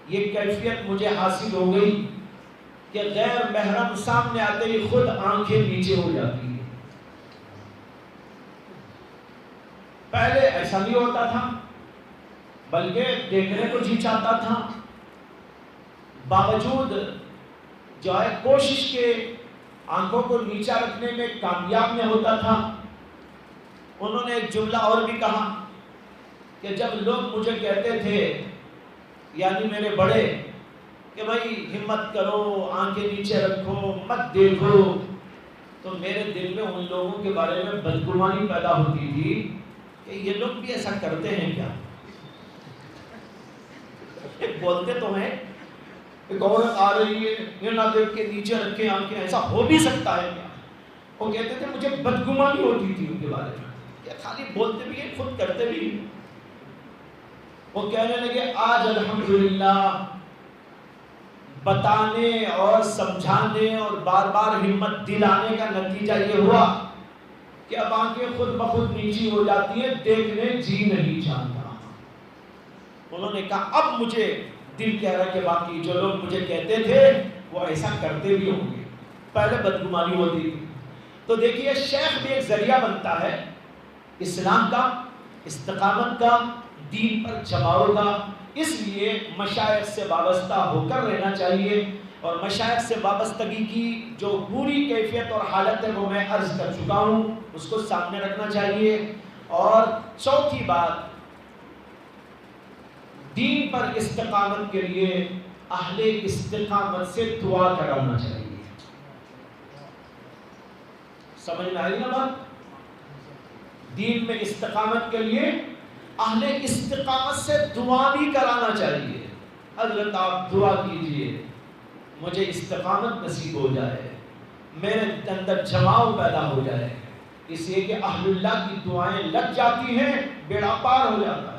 یہ کیفیت مجھے حاصل ہو گئی کہ غیر محرم سامنے آتے ہی خود آنکھیں نیچے ہو جاتی ہیں۔ پہلے ایسا نہیں ہوتا تھا، بلکہ دیکھنے کو جی چاہتا تھا، باوجود جو ہے کوشش کے آنکھوں کو نیچا رکھنے میں کامیاب نہ ہوتا تھا۔ انہوں نے ایک جملہ اور بھی کہا کہ جب لوگ مجھے کہتے تھے، یعنی میرے بڑے، کہ بھائی ہمت کرو، آنکھیں نیچے رکھو، مت دیکھو، تو میرے دل میں ان لوگوں کے بارے میں بدگمانی پیدا ہوتی تھی کہ یہ لوگ بھی ایسا کرتے ہیں کیا؟ بولتے تو ہیں ایک عورت آ رہی ہے، یہ نہ دیکھ کے نیچے رکھے آنکھیں، ایسا ہو بھی سکتا ہے کیا؟ وہ کہتے تھے مجھے بدگمانی ہوتی تھی ان کے بارے میں کہ خالی بولتے بھی ہیں خود کرتے بھی ہیں۔ وہ کہنے لگے آج الحمدللہ بتانے اور سمجھانے اور بار بار ہمت دلانے کا نتیجہ یہ ہوا کہ اب آنکھیں خود بخود نیچی ہو جاتی ہیں، دیکھنے جی نہیں چاہتا۔ انہوں نے کہا اب مجھے دل کہہ رہا ہے کہ باقی جو لوگ مجھے کہتے تھے وہ ایسا کرتے بھی ہوں گے، پہلے بدگمانی ہوتی تھی۔ تو دیکھیے شیخ بھی ایک ذریعہ بنتا ہے اسلام کا، استقامت کا، دین پر جماؤ کا، اس لیے مشائخ سے وابستہ ہو کر رہنا چاہیے، اور مشائخ سے وابستگی کی جو پوری کیفیت اور حالت ہے وہ میں عرض کر چکا ہوں، اس کو سامنے رکھنا چاہیے۔ اور چوتھی بات، دین پر استقامت کے لیے اہل استقامت سے دعا کرانا چاہیے۔ سمجھ میں آئی نا بات؟ دین میں استقامت کے لیے اہل استقامت سے دعا بھی کرانا چاہیے۔ حضرت آپ دعا کیجئے مجھے استقامت نصیب ہو جائے، میرے اندر جماؤ پیدا ہو جائے، اس لیے کہ اہل اللہ کی دعائیں لگ جاتی ہیں بیڑا پار ہو جاتا ہے۔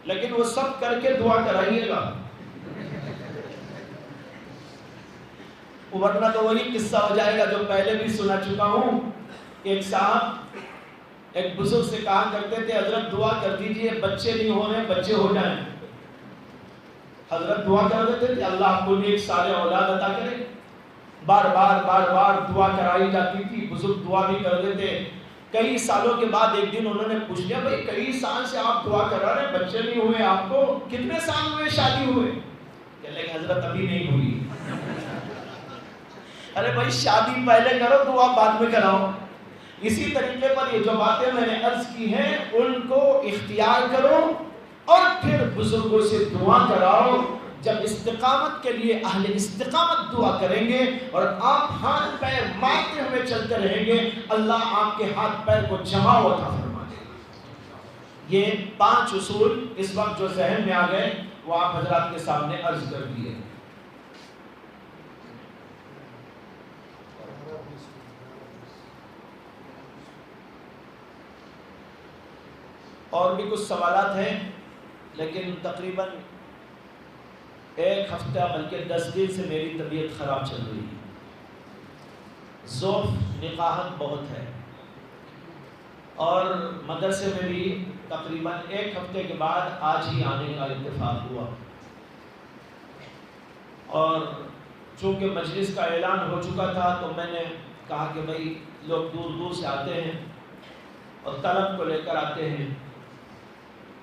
لیکن وہ سب کر کے دعا کرائیے گا، ورنہ تو وہی قصہ ہو جائے گا جو پہلے بھی سنا چکا ہوں۔ ایک صاحب ایک بزرگ سے کہا کرتے تھے حضرت دعا کر دیجئے بچے نہیں ہو رہے، بچے ہو جائیں۔ حضرت دعا کر دیتے تھے اللہ آپ کو نیک صالح اولاد عطا کرے، بار بار دعا کرائی جاتی تھی، بزرگ دعا بھی کر دیتے۔ کئی سالوں کے بعد ایک دن انہوں نے پوچھ لیا بھائی کئی سال سے آپ دعا کر رہے ہیں بچے نہیں ہوئے، آپ کو کتنے سال ہوئے شادی ہوئے؟ کہنے لگے حضرت ابھی نہیں ہوئی۔ ارے بھائی شادی پہلے کرو، دعا بعد میں کراؤ۔ اسی طریقے پر یہ جو باتیں میں نے عرض کی ہیں ان کو اختیار کرو اور پھر بزرگوں سے دعا کراؤ۔ جب استقامت کے لیے اہل استقامت دعا کریں گے اور آپ ہاتھ پیر مارتے ہوئے چلتے رہیں گے، اللہ آپ کے ہاتھ پیر کو جماؤ عطا فرما دے گا۔ یہ 5 اصول اس وقت جو ذہن میں آ گئے وہ آپ حضرات کے سامنے عرض کر دیے۔ اور بھی کچھ سوالات ہیں لیکن تقریباً 1 ہفتہ بلکہ 10 دن سے میری طبیعت خراب چل رہی ہے، ذوف نقاہت بہت ہے، اور مدرسے میں بھی تقریباً 1 ہفتے کے بعد آج ہی آنے کا اتفاق ہوا، اور چونکہ مجلس کا اعلان ہو چکا تھا تو میں نے کہا کہ بھائی لوگ دور دور سے آتے ہیں اور طلب کو لے کر آتے ہیں،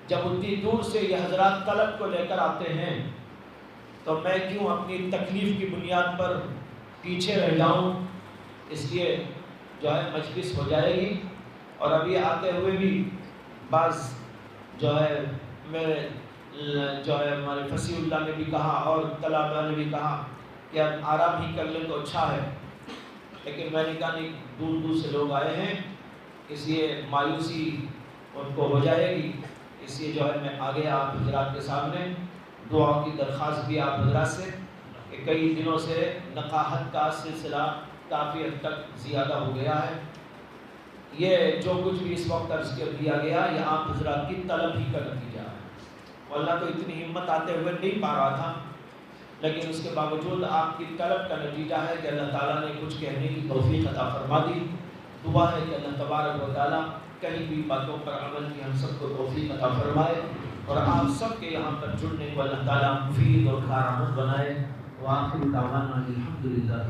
جب اتنی دور سے یہ حضرات طلب کو لے کر آتے ہیں تو میں کیوں اپنی تکلیف کی بنیاد پر پیچھے رہ جاؤں، اس لیے جو ہے مجلس ہو جائے گی۔ اور ابھی آتے ہوئے بھی بعض جو ہے میرے جو ہے ہمارے فصیح اللہ نے بھی کہا اور طلباء نے بھی کہا کہ اب آرام ہی کر لیں تو اچھا ہے، لیکن میں نے کہا نہیں دور دور سے لوگ آئے ہیں اس لیے مایوسی ان کو ہو جائے گی، اس لیے جو ہے میں آگے آپ حضرات کے سامنے دعا کی درخواست بھی آپ حضرات سے کہ کئی دنوں سے نقاہت کا سلسلہ کافی حد تک زیادہ ہو گیا ہے، یہ جو کچھ بھی اس وقت عرض کر دیا گیا یہ آپ حضرات کی طلب ہی کا نتیجہ ہے۔ اللہ تو اتنی ہمت آتے ہوئے نہیں پا رہا تھا، لیکن اس کے باوجود آپ کی طلب کا نتیجہ ہے کہ اللہ تعالیٰ نے کچھ کہنے کی توفیق عطا فرما دی۔ دعا ہے کہ اللہ تبارک و تعالیٰ کہیں بھی باتوں پر عمل کی ہم سب کو توفیق عطا فرمائے، اور آپ سب کے یہاں پر جڑنے کو اللہ تعالیٰ مفید اور کارآمد بنائے۔ وآخر دعوانا الحمدللہ۔